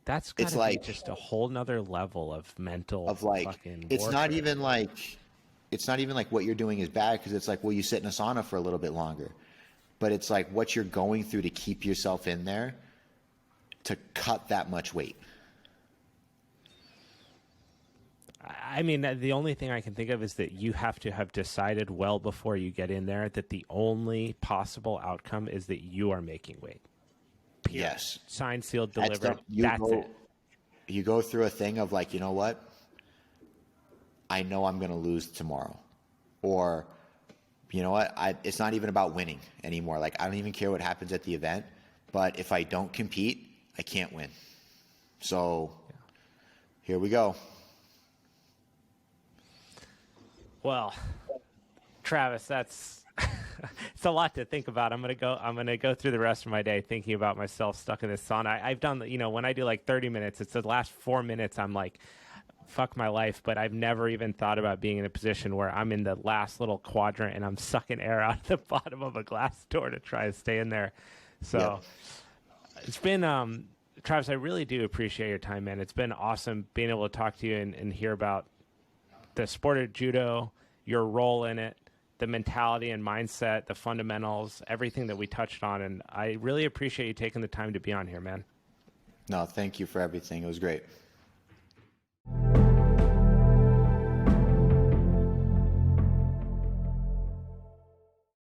That's gotta be just a whole nother level of mental fucking it's warfare. not even like what you're doing is bad, because it's like, well, you sit in a sauna for a little bit longer, but it's like what you're going through to keep yourself in there to cut that much weight. I mean, the only thing I can think of is that you have to have decided well before you get in there that the only possible outcome is that you are making weight. Period. Yes. Signed, sealed, delivered. That's it. You go through a thing of like, you know what? I know I'm going to lose tomorrow. Or, you know what? It's not even about winning anymore. Like, I don't even care what happens at the event. But if I don't compete, I can't win. So here we go. Well, Travis, that's it's a lot to think about. I'm gonna go through the rest of my day thinking about myself stuck in this sauna. I've done, when I do like 30 minutes, it's the last 4 minutes I'm like, fuck my life. But I've never even thought about being in a position where I'm in the last little quadrant and I'm sucking air out of the bottom of a glass door to try to stay in there. So It's been, Travis, I really do appreciate your time, man. It's been awesome being able to talk to you and hear about the sport of judo, your role in it, the mentality and mindset, the fundamentals, everything that we touched on. And I really appreciate you taking the time to be on here, man. No, thank you for everything. It was great.